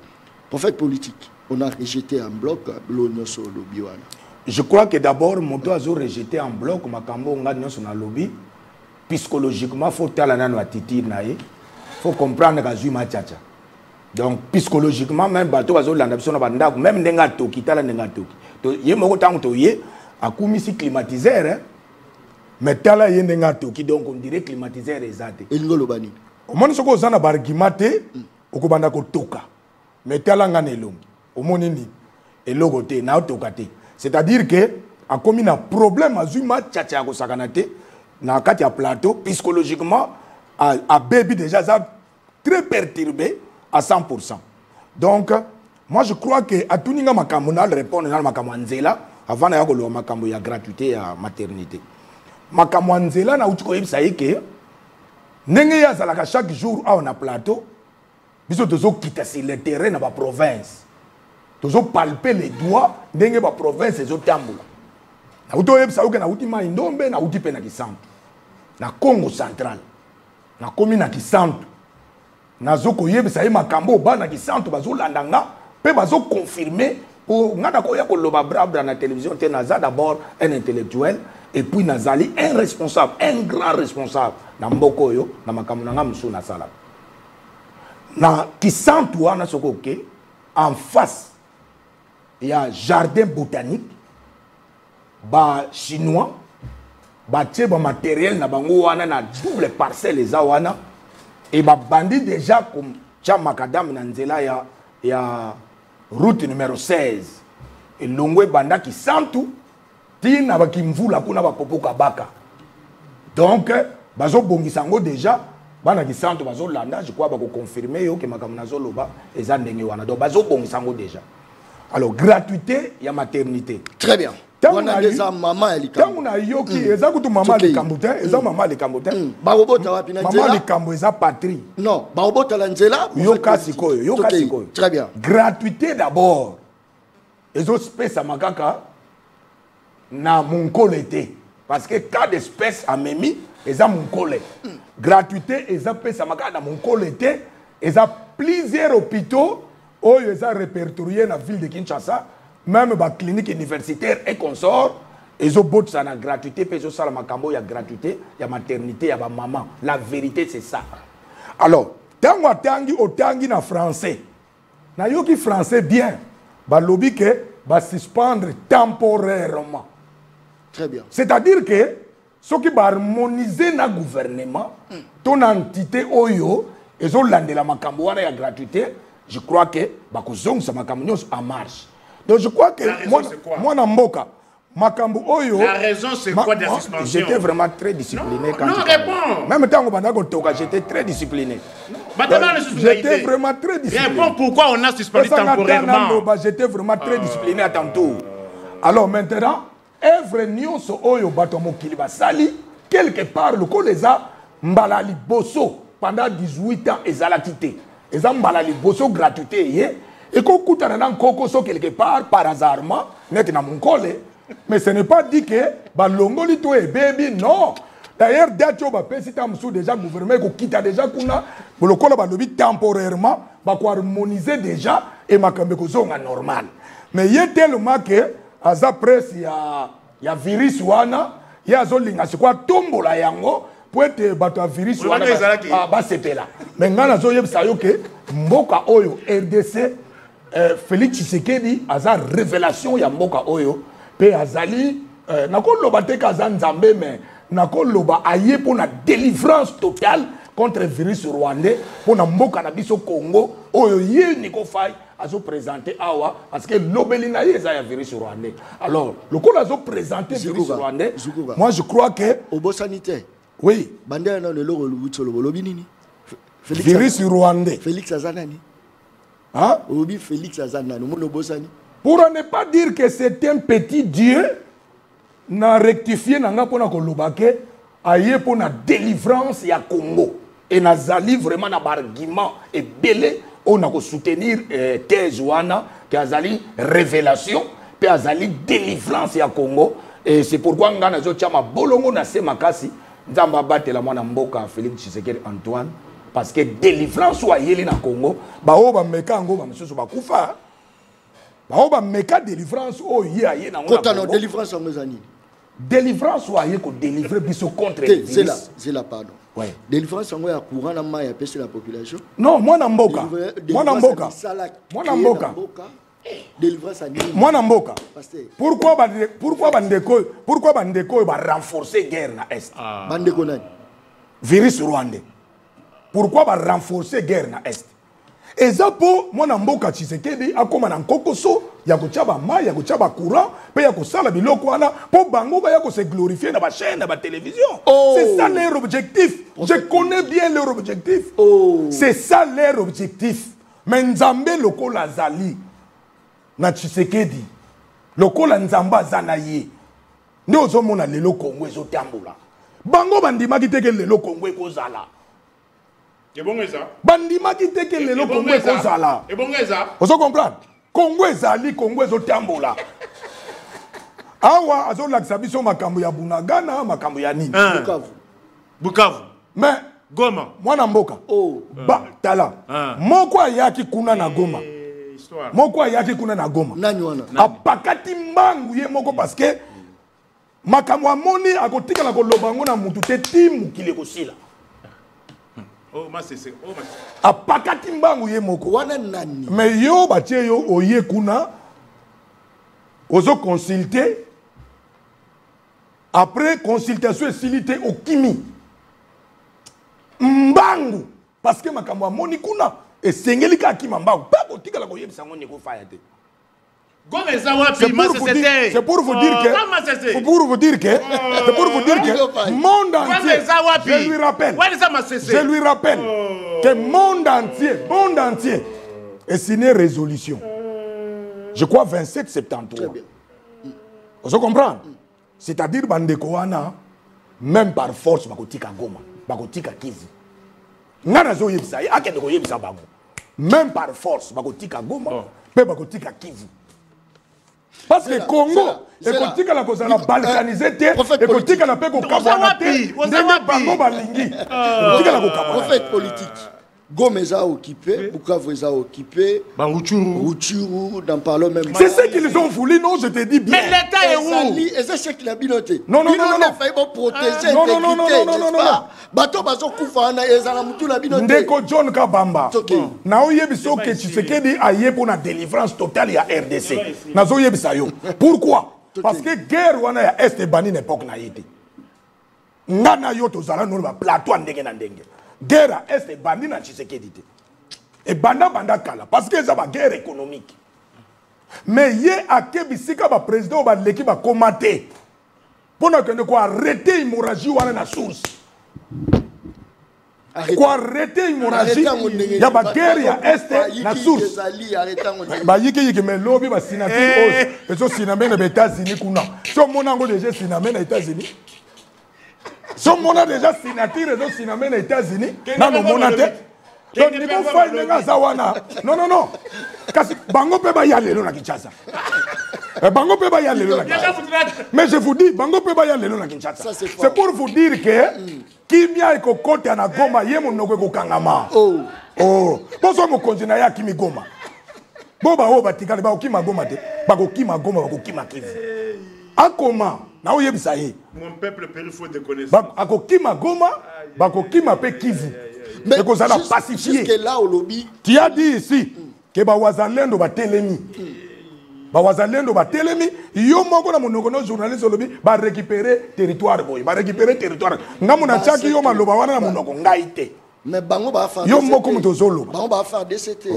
Prophète politique, on a rejeté en bloc l'Union sur le lobby. Je crois que d'abord, Moto a rejeté en bloc, Makambo, on a sur le lobby. Psychologiquement, il faut comprendre que Zuma Tchacha. Donc, psychologiquement, même bateau même nenga toki, tala nenga toki. Yé moko tango toye, a commis climatiseur, mais tala yé nenga toki, donc on dirait climatiseur exact. Et nous le bani. Au moins, ce qu'on a na bargimate, au kobanda ko toka, mais tala nga nelongi, au monini, et logoté, na tokate. C'est-à-dire que, a commis un problème à Zuma Tchacha ko sakanate. Dans le plateau, psychologiquement, à Baby déjà ça très perturbé à 100%. Donc, moi je crois que à tout niveau makamuna répondre à makamwanzela avant d'aller au makambo ya gratuité à maternité. Makamwanzela na utiko yebisa yeke ndenge ya zalaka chaque jour on a plateau biso tozo quitter sur le terrain na ba province. Tozo palper les doigts ndenge ba province ezo tambola. Na uto yebisa yoke na uti ma indombe na uti pe na kisambu. na Congo central na komi na Kisantu nazo koyebisa ye makambo ba na Kisantu bazolanda nga pe bazo confirmer pour ngana koya ko loba brabra na télévision te naza d'abord un intellectuel et puis nazali un responsable, un grand responsable na mboko yo na makambo na nga musu na sala na Kisantu wana sokoke en face il y a jardin botanique ba chinois ba tie ba matériel na bango wana na double parcelle eza wana et ba bandi déjà comme cha makadam na nzela ya route numéro 16 et longwe banda Kisantu tina ba kimvula kuna ba popoka baka donc bazo bongisa ngo déjà bana Kisantu bazo landa je crois ba ko confirmer yo ke makamna zo loba eza ndenge wana donc bazo bongisa ngo déjà. Alors gratuité ya maternité très bien. Wana déjà maman elikambo. Tangu na yoki eza kutu maman elikambo te, eza maman elikambo te. Barobota wapi na nzela? Maman elikambo eza patrie. Non, barobota la nzela. Yoka sikoyo. Très bien. Gratuité d'abord. Ezo espèce makaka na monkole te parce que cas d'espèce a memi eza monkole. Gratuité eza pesa makaka na monkole te, eza plusieurs hôpitaux oyo eza répertorié na ville de Kinshasa. Même la clinique universitaire et consort, ils ont beau ça la gratuité, ils ont ça la makambo, il y a gratuité, il y a maternité, il y a maman. La vérité c'est ça. Alors, tant que tangi au tangi na français, na yoki français bien, ba lobby que ba suspendre temporairement. Très bien. C'est-à-dire que ceux qui ba harmoniser na gouvernement, ton entité oyo, ils ont landé la makambo wana ya gratuité, je crois que ba kozong sa makambo en marche. Donc je crois que moi na mboka makambu oyo la raison c'est quoi de la suspension? J'étais vraiment très discipliné quand non réponds. Même temps banda ko toka j'étais très discipliné. J'étais vraiment très discipliné. Réponds pourquoi on a suspendu temporairement. J'étais vraiment très discipliné à tantôt. Alors maintenant œuvre nyonso oyo bato mokili basali quelque part le koleza mbala liboso pendant 18 ans ezala quitté. Eza mbala liboso gratuité yé. Et qu'on coûte un coco quelque part par hasardement, net na monkole, mais ce n'est pas dit que balongoli to et baby non. D'ailleurs d'ailleurs ba pesita msou déjà gouvernement ko quitte déjà kuna bolokola ba lobi temporairement ba ko harmoniser déjà et makambe ko zonga normal. Mais y est tellement que aza presse ya virus wana ya zo linga c'est quoi tombola yango pour être bato virus wana ba sepela. Mais ngana zo yebisa yo ke mboka oyo RDC Félix Tshisekedi aza révélation ya mboka oyo pe azali nakoloba te kaza nzambe mais nakoloba aye pour na délivrance totale contre le virus rwandais pour na mboka na biso Congo oyo ye niko fay azo présenter awa parce que lobeli na ye eza ya virus rwandais. Alors le ko azo présenter virus rwandais moi je crois que au sanitaire oui bandera na le lobi nini virus rwandais Félix Azanani. Hein? Félix Azanani. Pour ne pas dire que c'est un petit Dieu, n'a rectifié n'a pas na kolobake, aye pour la délivrance ya Congo et n'a zali vraiment na argument et belé on a soutenir thèse wana qui a zali révélation puis a zali délivrance ya Congo et c'est pourquoi ngana zo chama bolongo na se makasi nzamba batela mwana mboka Félix Tshisekedi Antoine. Parce que délivrance soit yeli na Congo, ba o ba meka ngo ba msusu ba kufa. Ba o ba meka délivrance o ye aye na ngona. Kota délivrance en mezani. Délivrance soit yé ko délivrer biso contre le virus. C'est là pardon. Ouais. Délivrance en ya courant na ma ya pèse la population. Non, moi na mboka. Moi na mboka. Moi na mboka. Délivrance à Nîmes. Moi na mboka. Pourquoi bandeko ba renforcer guerre na est. Bandeko nani? Virus rwandais. Pourquoi va renforcer guerre na est? Et ça pour moi na mboka Tshisekedi akoma na nkokoso ya kochaba ma ya kochaba courant pe ya kosala biloko wana po bango ba ya ko se glorifier na ba chaîne na ba télévision. C'est ça leur objectif. Je connais bien leur objectif. C'est ça leur objectif. Mais Nzambe lokola zali na Tshisekedi lokola Nzamba zanaye nde ozomona lelo Congo ezotambola. Bango bandimaki te ke lelo Congo ekozala. Bandima qui te que le Congo est comme ça là. Vous comprenez? Congo ezali, Congo ezotambola. Awa azo lakisa biso makambo ya Bunagana, makambo ya nini. Bukavu. Mais Goma. Mwana mboka. Oh. Ba tala. Moko ayaki kuna na Goma. Moko ayaki kuna na Goma. Nani wana? Apakati mbangu ye moko parce que makamwa moni akotika la kolobango na mutu te timu kile kosila. Oh masese. Oh masese. Apakati mbangu ye moko. Wana nani? Mais yo batie yo oye kuna ozo consulter. Après consultation et au kimi. Mbangu. Parce que makamwa moni kuna. Et sengeli ka ki mambangu. Pas kotika la koyebisa ngoni ko fayate. C'est pour vous dire que c'est pour vous dire que monde entier. Je lui rappelle que monde entier est signé résolution. Je crois 27 septembre. Vous comprenez? C'est-à-dire bandeko wana même par force bakotika Goma, bakotika Kivu. Ngana zo yebisa, akende ko yebisa bango. Même par force bakotika Goma, pe bakotika Kivu. Parce que Congo, ekotika la kozala balkanisé te, ekotika la pe ko kabwana te, ndenge bango balingi. Ekotika la ko kabwana. Prophète politique. Goma est occupé, Bukavu est occupé, Rutshuru, n'en parlons même pas. C'est ce qu'ils ont voulu, non, je te dis bien. Mais l'État est où? Et c'est ce qu'il a binoté. Non. Il a failli protéger l'intégrité, n'est-ce pas? Bato bazo kufana ezala mutu la binoté. Ndeko John Kabamba. Na oyebiso ke Tshisekedi aye pour la délivrance totale ya RDC. Na zo yebisa yo. Pourquoi? Parce que guerre wana ya Est bani n'époque na yete. Ngana yo tozala no ba plateau ndenge na ndenge. Guerre à Est et bandi na Tshisekedi. Et banda kala. Parce que c'est une guerre économique. Mais il y a un président qui va commenter. Pour nous arrêter l'hémorragie ou la source. Pour arrêter l'hémorragie, il y a une guerre à Est et la source. Il y a un lobby qui est aux États-Unis. Si on a déjà signé aux États-Unis. Si on a déjà signature et signé aux États-Unis, non, non, non, donc, il faut faire une zawana. Non. Parce que Bango peut pas y aller à Kinshasa. Bango peut pas y aller à Kinshasa. Mais je vous dis, Bango peut pas y aller à Kinshasa. C'est pour vous dire que Kimia et Kokote na Goma yemo noko kokangama. Oh. Bonsoir mon continent ya Kimi Goma. Boba oba tikale ba okima Goma te. Ba kokima Goma ba kokima Kivu. Akoma na oyebisa ye. Mon peuple périt faute de connaissance. Ba akokima Goma, ba kokima pe Kivu. Mais jusque là au lobby. Tu as dit ici que Bawazalendo va telemi. Bawazalendo va telemi. Yo moko na monoko no journaliste au lobby va récupérer territoire boy. Va récupérer territoire. Ngamuna chaki yo maloba wana na monoko ngaite. Mais bango ba faire. Yo moko mutozolo. Bango ba faire DCT.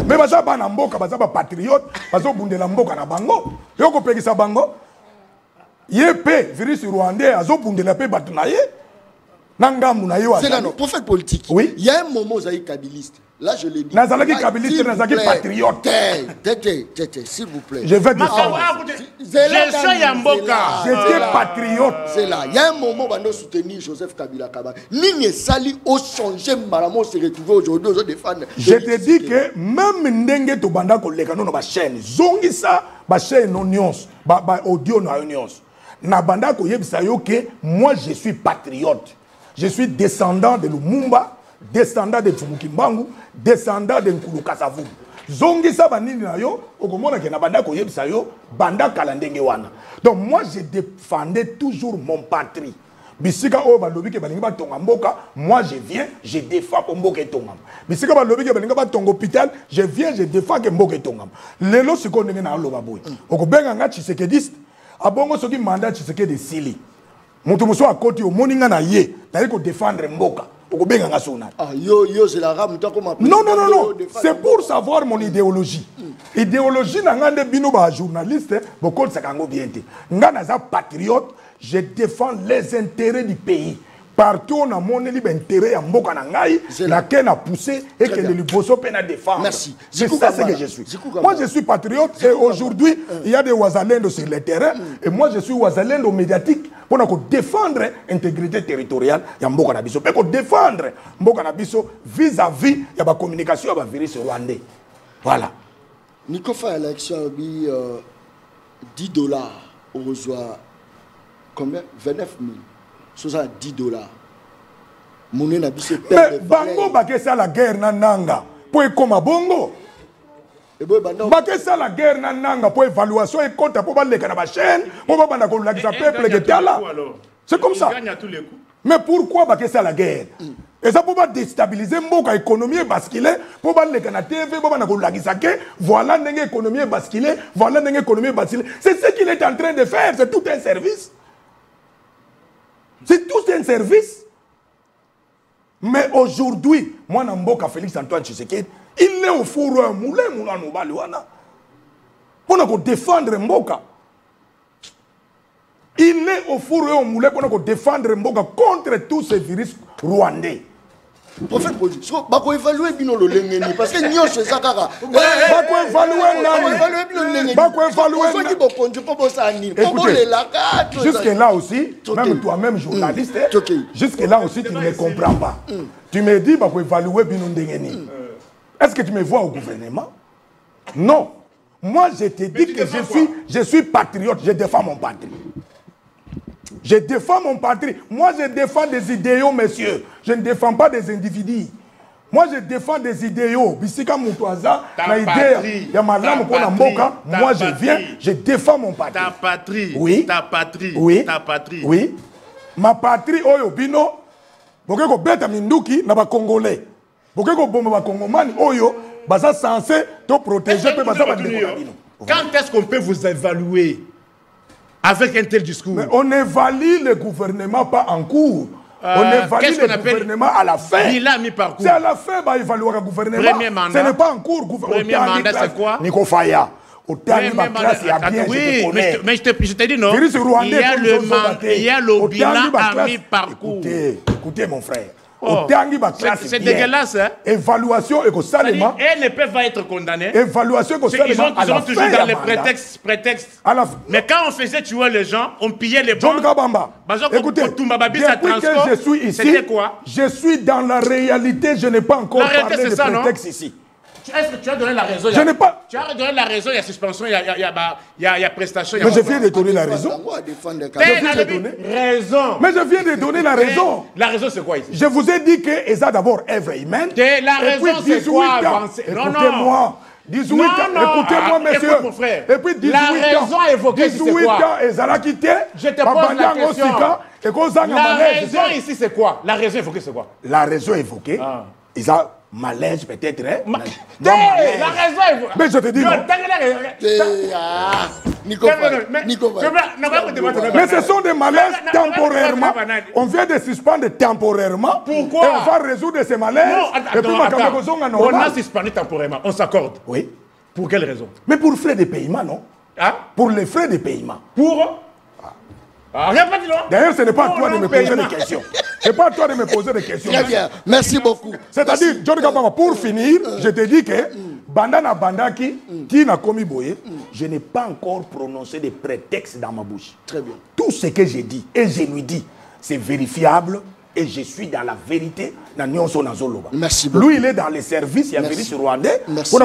Mais baza ba na mboka baza ba patriote, bazo bundela mboka na bango. Yo ko pekisa bango. Yepe virus rwandais azo bundela pe batunaye. C'est là, non, prophète politique. Oui. Il y a un moment où vous avez kabiliste. Là, je l'ai dit. Nazalaki kabiliste, nazalaki patriote. S'il vous plaît. Je vais défendre. J'étais patriote. C'est là. Il y a un moment où on doit soutenir Joseph Kabila Kaba. Ligne Sali au changer, Maramo se retrouver aujourd'hui aux défendre. Je te dis que même Ndenge to banda koleka no ba chaîne. Zongisa ba chaîne non news, ba audio no news. Na banda ko yebisa yo que moi je suis patriote. Je suis descendant de Lumumba, descendant de Tsumukimbangu, descendant de Nkulu Kasavubu. Zongisa banini na yo, okomona ke na banda ko yebisa yo, banda kala ndenge wana. Donc moi je défendais toujours mon patrie. Bisika o balobi ke balingi ba tonga mboka, moi je viens, je défends ko mboka tonga. Bisika balobi ke balingi ba tonga hôpital, je viens, je défends ke mboka tonga. Lelo siko ndenge na loba boy. Okobenga nga Tshisekediste, abongo soki mandat Tshisekedi sili. Mutu muso akoti o moninga na ye, na ko défendre mboka. Okobenga nga sona. Yo c'est la rame toi comme Non. C'est pour savoir mon idéologie. Idéologie na ngande bino ba journaliste, bokol sakango biente. Nga na za patriote, je défends les intérêts du pays. Partout on a mon intérêt à mboka na ngai, laquelle a poussé et que le liboso peine à défendre. Merci. C'est ça ce que je suis. Moi je suis patriote et aujourd'hui il y a des Ouazalendo sur le terrain et moi je suis Ouazalendo médiatique pour défendre l'intégrité territoriale ya mboka na biso. Pour défendre mboka na biso vis-à-vis ya ba communication ya ba virus rwandais. Voilà. Nico fait élection $10 on reçoit combien 29 000. $10. Mais bango bakesa la guerre na nanga pour ekoma bongo. Bakesa la guerre na nanga pour évaluation et compte pour baleka na ba chaîne pour ba bana ko lakisa peuple que tala. C'est comme ça. Mais pourquoi bakesa la guerre? Et ça pour pas déstabiliser mboka économie basculer pour baleka na TV pour bana ko lakisa que voilà ndenge économie basculer, voilà ndenge économie basculer. C'est ce qu'il est en train de faire, c'est tout un service. C'est tout un service. Mais aujourd'hui, moi, Namboka Félix Antoine Tshisekedi, il est au four un moulin, pour défendre Mboka. Il est au four un moulin pour défendre Mboka contre tous ces virus rwandais. Prophète, bako évaluer bino lo lengeni parce que nyoshe zakara bako évaluer nani bako évaluer jusque là aussi même toi-même journaliste jusque là aussi tu ne me comprends pas. Tu me dis bako évaluer bino ndengeni. Est-ce que tu me vois au gouvernement? Non. Moi je te dis que je suis patriote, je défends mon patrie. Je défends mon patrie. Moi, je défends des idéaux, messieurs. Je ne défends pas des individus. Moi, je défends des idéaux. Bisika Moutouaza, la idée, il y a madame Mboka. Moi, je viens, je défends mon patrie. Ta patrie. Oui. Ta patrie. Oui. Ta patrie. Oui. Ma patrie, Oyo Bino, Bokeko Beta Minduki, n'a pas Congolais. Bokeko Bomba Congomani, Oyo, Baza censé te protéger. Quand est-ce qu'on peut vous évaluer? Avec un tel discours. Mais on évalue le gouvernement pas en cours. On évalue le gouvernement à la fin. Il a mis par cours. C'est à la fin qu'il va évaluer le gouvernement. Premier mandat. Ce n'est pas en cours. Premier mandat, c'est quoi? Nico Faya. Au dernier mandat, il y a bien, oui, mais je te dis non. Il y a le bilan à mi-parcours. Écoutez, mon frère. Au dernier classe, c'est dégueulasse, hein? Évaluation et que ça, elles ne peuvent pas être condamnées. Évaluation et que ça, ils sont toujours dans les prétextes. Mais quand on faisait tuer les gens, on pillait les banques. Écoutez, depuis que je suis ici, je suis dans la réalité, je n'ai pas encore parlé de prétexte ici. Est-ce que tu as donné la raison? Je n'ai pas. Tu as donné la raison, il y a suspension, il y a prestation. Mais je viens de donner la raison. Mais je viens de donner la raison. La raison, c'est quoi ici? Je vous ai dit que ça d'abord œuvre humaine. La raison, c'est quoi? Écoutez-moi. 18 ans, écoutez-moi, monsieur. Écoute, mon frère. Et puis 18 la raison évoquée, c'est quoi? 18 ans, et Zalakité. Je te pose la question. La raison ici, c'est quoi? La raison évoquée, c'est quoi? La raison évoquée, ils ont malaise peut-être. La raison évoquée. Mais je te dis non. Mais ce sont des malaises temporairement. On vient de suspendre temporairement. Pourquoi? Et on va résoudre ces malaises. Et puis on a suspendu temporairement. On s'accorde. Oui. Pour quelle raison? Mais pour frais de paiement, non? Hein? Pour les frais de paiement. Pour? D'ailleurs, ce n'est pas à toi de me poser des questions. Ce n'est pas à toi de me poser des questions. Très bien. Merci beaucoup. C'est-à-dire, John Kabama, pour finir, je te dis que Bandana Bandaki, qui n'a commis Boye, je n'ai pas encore prononcé des prétextes dans ma bouche. Très bien. Tout ce que j'ai dit, et je lui dis, c'est vérifiable, et je suis dans la vérité. Merci beaucoup. Lui, il est dans les services, il y a virus rwandais. Merci.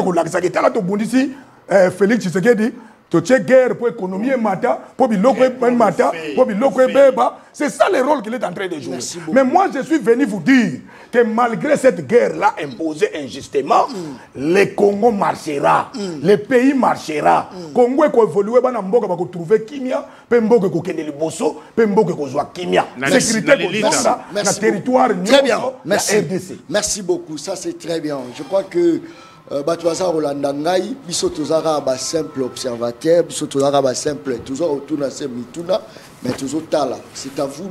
Félix Tshisekedi. Tu as guerre pour l'économie mata, pour biloko mata, pour biloko beba. C'est ça le rôle qu'il est en train de jouer. Mais moi, je suis venu vous dire que malgré cette guerre-là imposée injustement, le Congo marchera, le pays marchera. Congo est évolué, il va trouver Kimia, il va trouver Liboso, il va trouver Kimia. Sécurité dans le territoire la RDC. Merci beaucoup, ça c'est très bien. Je crois que Batouaza Rolanda Ngai, biso tozara ba simple observateur, biso tozara ba simple, toujours autour de ces mituna, mais toujours tala. C'est à vous,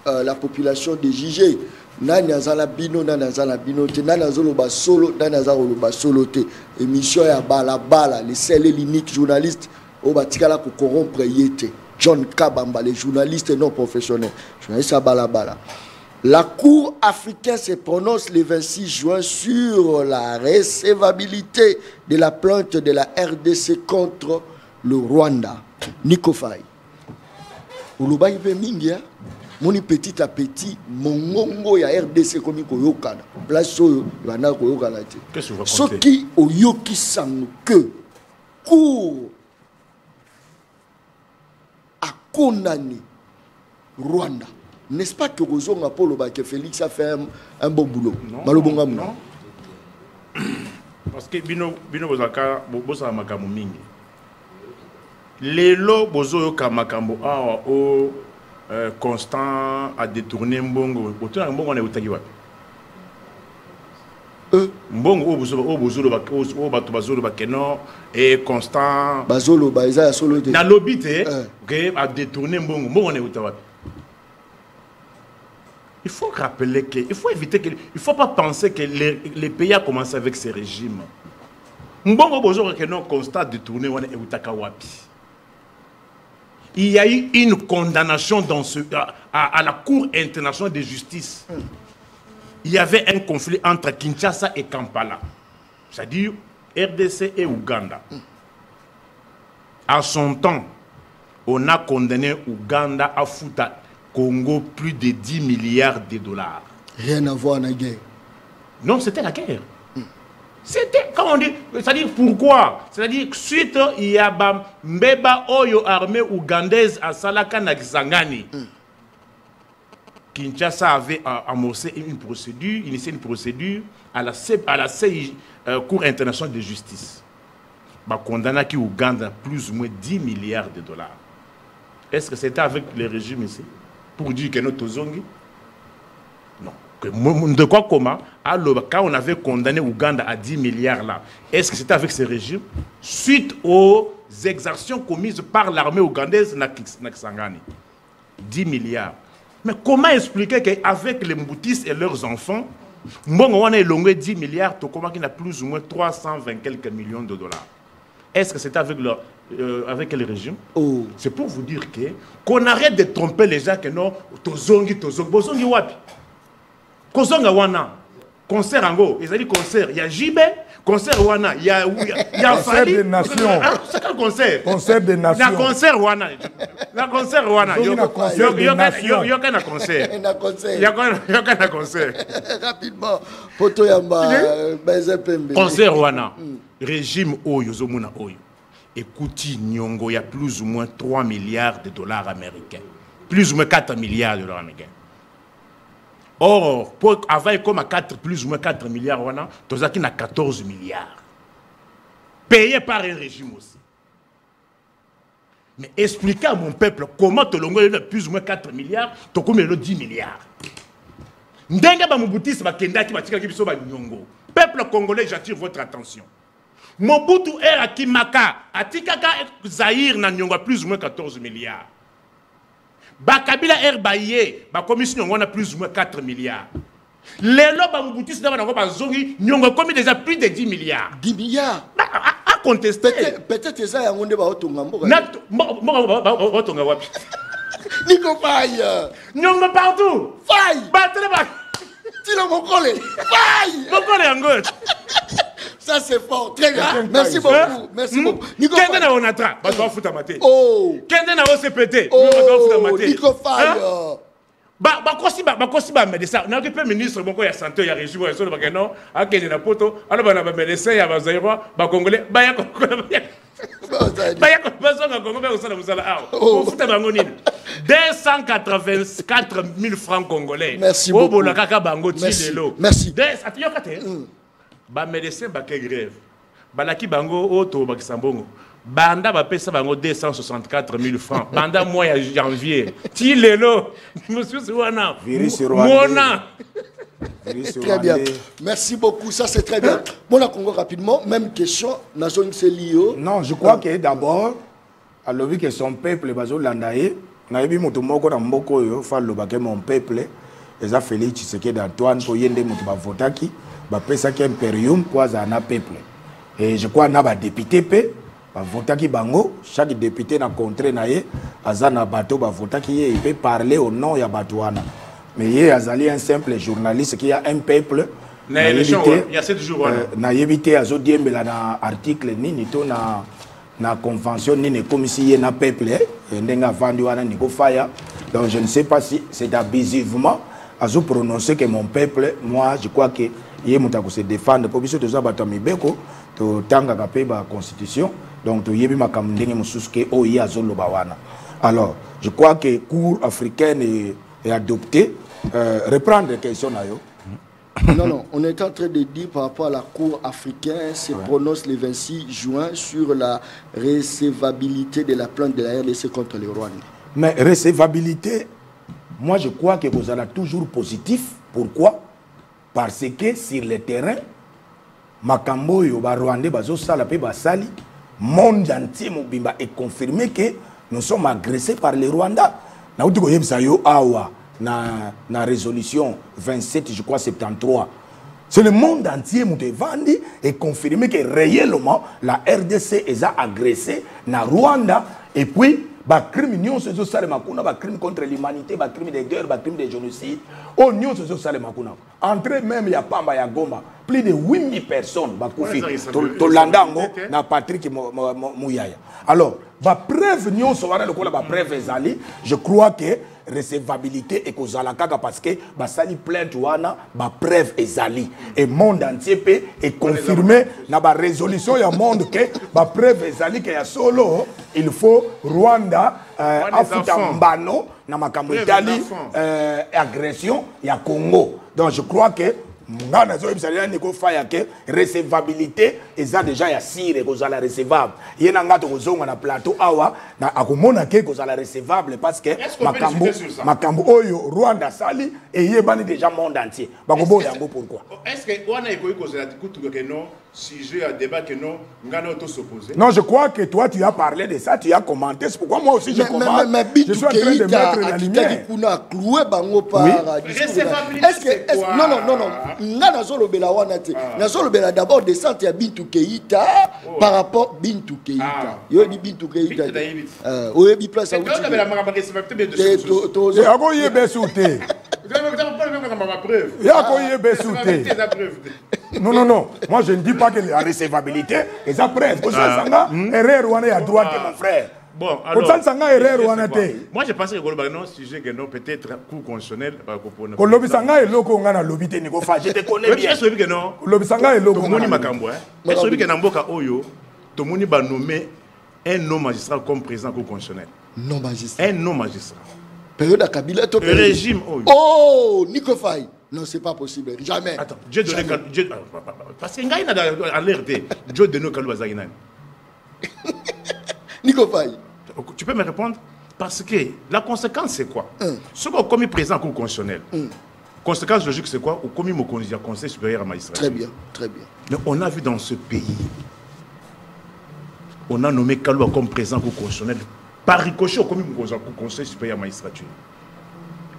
la population de JG. Nani azala bino, nani azala bino, te nani azolo ba solo, nani azalo ba solo te. Émission ya bala bala, les seuls et l'unique journaliste au batikala ko corrompre yete. John Kabamba, les journalistes non professionnels. Journaliste à bala bala. La Cour africaine se prononce le 26 juin sur la recevabilité de la plainte de la RDC contre le Rwanda. Nico Faye. Uluba ibe mingi, moni petit à petit, mongongo ya RDC komi koyokana. Place oyo wana koyokana te. Qu'est-ce que vous racontez? Soki oyoki sango que Cour a condamné Rwanda n'est-ce pas que Rozonga Polo que Félix a fait un bon boulot? Non. Parce que bino bozaka bosa makambo mingi. Lelo bozo yoka makambo awa o Constant a détourné mbongo. Otuna mbongo na utaki wapi? Mbongo o bozolo bato bazolo bakeno et Constant bazolo ba eza solo de na lobité que a détourné mbongo na utaki wapi? Il faut rappeler que, il faut éviter que, il faut pas penser que les pays a commencé avec ces régimes. Mbongo bozo que non constat de tourner wana e utaka wapi. Il y a eu une condamnation dans à la Cour internationale de justice. Il y avait un conflit entre Kinshasa et Kampala, c'est-à-dire RDC et Ouganda. À son temps, on a condamné Ouganda à foutre Congo plus de 10 milliards de dollars. Rien à voir avec la guerre. Non, c'était la guerre. C'était, comment on dit, c'est-à-dire pourquoi? C'est-à-dire suite, il y a Mbeba Oyo armée ougandaise à Salaka Nagisangani. Kinshasa avait amorcé une procédure, initié une procédure à la CI, Cour internationale de justice. Condamné qui Ouganda plus ou moins 10 milliards de dollars. Est-ce que c'était avec le régime ici? Pour dire que notre zongi? Non. De quoi comment? Alors, quand on avait condamné Ouganda à 10 milliards là, est-ce que c'était avec ce régime? Suite aux exactions commises par l'armée ougandaise na Kisangani. 10 milliards. Mais comment expliquer qu'avec les Mboutis et leurs enfants, on a élongé 10 milliards, comment qu'il a plus ou moins 320 quelques millions de dollars? Est-ce que c'était avec avec le régime? C'est pour vous dire qu'on arrête de tromper les gens que non, tozongi, bozongi wapi. Kozonga wana, concert ango, ils ont dit concert, il y a Jibé, concert wana, il y a concert des nations. C'est quel concert? Concert des nations. La concert wana. La concert wana. Il y a concert des nations. Il y a qu'un concert. Il y a qu'un concert. Rapidement, poto yamba, concert wana. Régime Oyo, Zomuna Oyo. Écoutez, Nyongo, il y a plus ou moins 3 milliards de dollars américains. Plus ou moins 4 milliards de dollars américains. Or, pour avoir comme à 4, plus ou moins 4 milliards, Tozaki n'a 14 milliards. Payé par un régime aussi. Mais expliquez à mon peuple comment Tolongo a plus ou moins 4 milliards, Tokomi a 10 milliards. Ndenga Bamoubutis Bakenda qui batika kibiso ba Nyongo. Peuple congolais, j'attire votre attention. Mobutu era Kimaka, Atikaka Zahir na Nyongo a plus ou moins 14 milliards. Bakabila Baye, ba commission on a plus ou moins 4 milliards. Lelo Bamoubutis na ba zongi Nyongo commis déjà plus de 10 milliards. 10 milliards. À contester. Peut-être ça ya ngonde ba otonga mboka. Otonga wapi. Nico Faye. Nyongo partout. Faye. Battre ba. Tilo Mokole. Faye. Mokole yango. Ça c'est fort. Très bien. Merci beaucoup. Merci beaucoup. Nico Faye. Kende na onatra. Ba to futa mate. Oh. Kende na OCPT. Oh. Nico Faye. Bakosi ba médecin. Na ke ministre moko ya santé ya régime ya solo bakeno akende na poto ala bana ba médecin ya bazairwa ba congolais ba ya ko bazonga Congo ba usala musala awo. Futa bango nini? 284 000 francs congolais. Merci beaucoup. Obola kaka bango tilelo. Merci. Atiyokate. Ba médecin ba ke grève. Balaki bango oto bakisambongo. Banda va payer 264 000 francs. Banda mois de janvier. Tilelo. Monsieur Souana. Mona. Très bien. Merci beaucoup. Ça, c'est très bien. Bon, Congo, rapidement. Même question. Non, je crois que d'abord, alors vu que son peuple, Landaye, n'a eu Motomoko dans Moko, mon peuple, les a Félix Tshisekedi d'Antoine, pour yende Motoba Votaki, ça qui est impérium, pour un peuple. Et je crois qu'il y a des députés. Votaki bango, chaque député na contré na ye azana bateau ba votaki ye, il peut parler au nom ya batouana. Mais ye azali un simple journaliste qui a un peuple na élection il y a 7 jours na yebité azo diembela na article nini to na convention nini comme si ye na peuple ndenga vandi wana niko faya. Donc je ne sais pas si c'est abusivement azo prononcer que mon peuple, moi je crois que ye mutako se défendre pour biso toza batami beko to tanga kapé ba constitution. Donc, alors, je crois que Cour africaine et adopté. Reprendre les questions. Non, non, on est en train de dire par rapport à la Cour africaine, se prononce le 26 juin sur la recevabilité de la plainte de la RDC contre le Rwanda. Mais recevabilité, moi je crois que vous allez toujours positif. Pourquoi? Parce que sur le terrain, Makambo yo ba Rwandais bazo sala pe basali, monde entier mobimba est confirmé que nous sommes agressés par le Rwanda. Na uti ko yebisa yo awa na résolution 27 je crois 73. C'est le monde entier qui est confirmé que réellement la RDC est agressée na Rwanda et puis les crimes contre l'humanité, les crimes de guerre, les crimes de génocide, entre même il y a Pamba ya Goma, plus de 8000 personnes Tolandango na Patrick Mouyaya. Alors, je crois que recevabilité et kozalaka parce que basali plainte wana ba preuve ezali et monde entier est confirmé na ba résolution ya monde que ba preuve ezali que ya solo il faut Rwanda afuta mbano na makambo Italie agression ya Congo. Donc je crois que ngana zo ebisali niko faya que recevabilité eza déjà ya sire kozala recevable yena ngato kozonga na plateau awa na akomona ke kozala recevable parce que makambo oyo Rwanda sali et yebani déjà monde entier bakobo yango pourquoi est-ce que wana ikoyi kozala kutu que non sujet à débat que non ngana auto s'opposer. Non, je crois que toi tu as parlé de ça, tu as commenté, c'est pourquoi moi aussi je commente. Je suis en train de mettre la lumière. Est-ce que non ngana zolo bela wana te na zolo bela d'abord descente ya Bintou Keïta par rapport Bintou Keïta yo di Bintou Keïta oyebi place a wuti et ako yebe souté non moi je ne dis pas que la recevabilité est sa preuve ko sanga erreur wana ya droit mon frère. Bon, alors, moi je pense que le sujet que non peut-être coup constitutionnel je te connais bien. Est-ce que non est-ce que Namboka Oyo Tomoni ba nommé un non magistrat comme président coup constitutionnel. Non magistrat. Un non magistrat. Période à Kabila to régime Oyo. Oh, Nico Faye. Non, c'est pas possible. Jamais. Attends, Dieu donne parce que ngai na alerté. Dieu donne Kalou Azaginani. Nico Faye. Tu peux me répondre? Parce que la conséquence, c'est quoi? Ce qu'on a commis président au constitutionnel, conséquence logique, c'est quoi? Au commis au Conseil supérieur à magistrat. Très bien, très bien. Mais on a vu dans ce pays, on a nommé Kaloua comme président au constitutionnel, par ricochet au commis au Conseil supérieur à magistrature.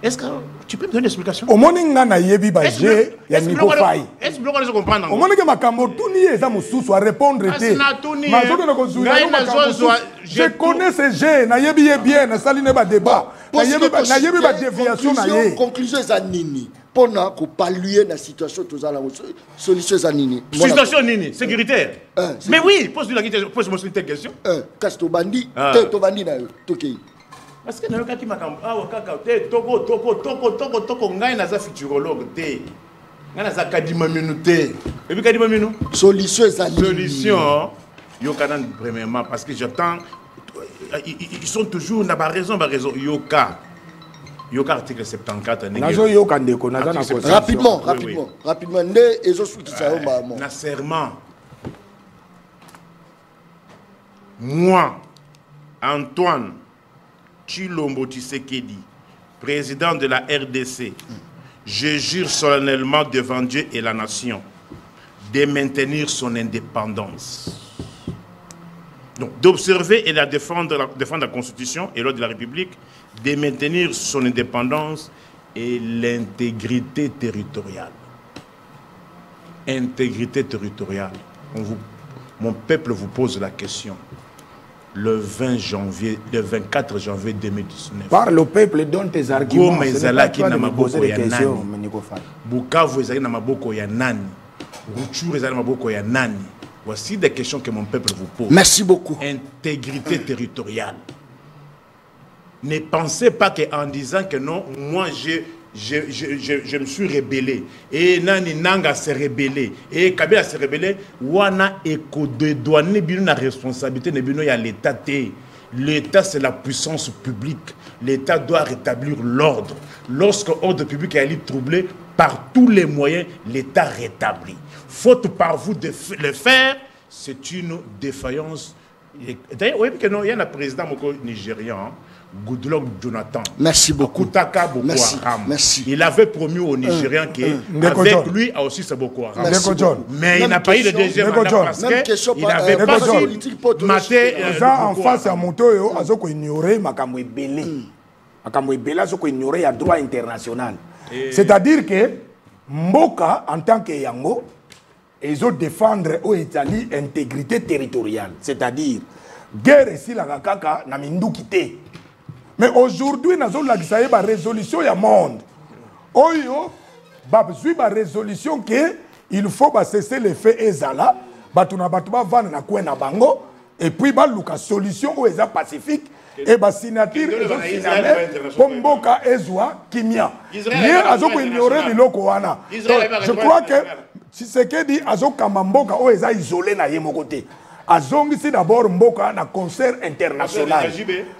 Est-ce que tu peux me donner une explication? Au moment où on a yebi baje, il y a Nico Faye. Est-ce que vous comprenez? Au moment où Makambo Touni est à Moussou à répondre. Je connais ces jeux, na yebi bien, na saline ba débat, na yebi ba déviation na ye. Conclusion zanini. Pona ko paluer na situation tous la solution zanini. Situation nini, sécuritaire. Mais oui, pose-moi une question. Kasto bandi, to bandi na tokei. Parce que dans le cas qui m'a dit, toko, ngai naza futurologue te, ngai naza kadima minuté. Et puis kadima minu. Solution, yoka premièrement parce que j'attends, ils sont toujours na ba raison, yoka article 74. Rapidement, ne ezo suki sa yomba mo. Na serment. Moi, Antoine Chilombo Tshisekedi, président de la RDC, je jure solennellement devant Dieu et la nation de maintenir son indépendance. Donc, d'observer et de défendre la Constitution et l'ordre de la République, de maintenir son indépendance et l'intégrité territoriale. Intégrité territoriale. Mon peuple vous pose la question. Le 24 janvier 2019. Parle au peuple, donne tes arguments. Voici des questions que mon peuple vous pose. Merci beaucoup. Intégrité territoriale. Ne pensez pas qu'en disant que non, moi je me suis rébellé. Et Nani Nanga s'est rébellé. Et Kabila s'est rébellé. Wana eko de douane bino na responsabilité ne bino ya l'état té. L'État, c'est la puissance publique. L'État doit rétablir l'ordre. Lorsque l'ordre public est troublé, par tous les moyens, l'État rétablit. Faute par vous de le faire, c'est une défaillance. D'ailleurs, oui, il y a un président nigérian, Goodluck Jonathan. Merci beaucoup. Merci. Merci. Il avait promis aux Nigériens qu'avec lui aussi c'est Boko Haram. Mais il n'a pas eu de deuxième mandat parce qu'il n'avait pas su mater en face à Moto, il faut ignorer Makambo Ebele. Makambo Ebele, il faut ignorer le droit international. C'est-à-dire que Mboka, en tant que Yango, ils ont défendre aux Italie l'intégrité territoriale. C'est-à-dire, guerre ici, la kaka, na mindu kité. Mais aujourd'hui, nous avons la résolution du monde. Oyo, la résolution qu'il faut cesser les faits et zala, batuna batuba van na kwe na bango, et puis la solution où est pacifique, et la signature pour Mboka Ezwa Kimia. Je crois que si c'est que dit Azo Kamamboka ou est isolé na yemo côté. Azongi c'est d'abord Mboka na concert international.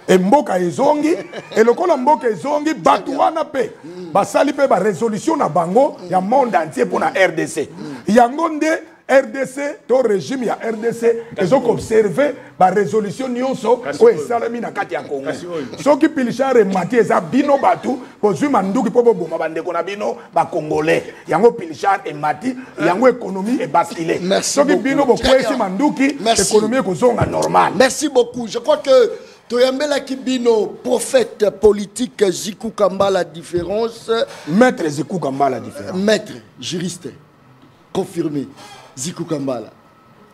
Et Mboka ezongi et le kola Mboka ezongi batuana pe. Basali pe ba résolution na bango ya monde entier pour la RDC. Yangonde RDC, ton régime ya RDC, ils ont observé la résolution nyonso ou esalami na kati ya Congo. Ceux qui pilchare mati eza bino batu, pozui manduki pobo boma bandeko na bino ba congolais. Yango pilchare et mati, yango économie est basculée. Ceux qui bino bo kwesi manduki, économie kozonga normal. Merci beaucoup. Je crois que Toyambela Kibino, prophète politique, Zikou Kamba la différence. Maître Zikou Kamba la différence. Maître, juriste, confirmé. Zikou Kambala.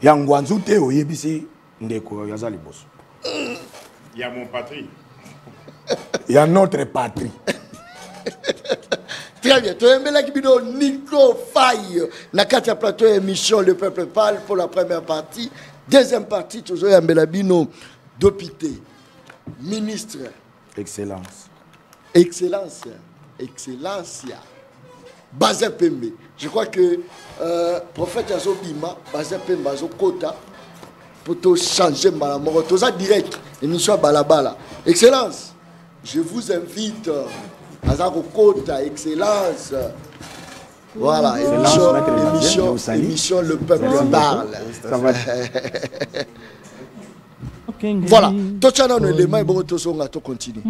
Yangwanzu te oyebisi ndeko yazali bosso. Il y a mon patrie. Il y a notre patrie. Très bien. Toyambela Kibino, Nico Faye. Nakati plateau émission Le Peuple parle pour la première partie. Deuxième partie, toujours Yambela Bino, Dopité, ministre. Excellence. Excellence. Excellencia. Bazin Pembe. Je crois que prophète Azo Bima, Bazin Pembe, Azo Kota, pour tout changer Malamoro, tout ça direct, émission Balabala. Excellence, je vous invite à Azo Kota, Excellence. Voilà, émission Le Peuple parle. Voilà, tout ça, on est les mains, bon, tout ça, on continue.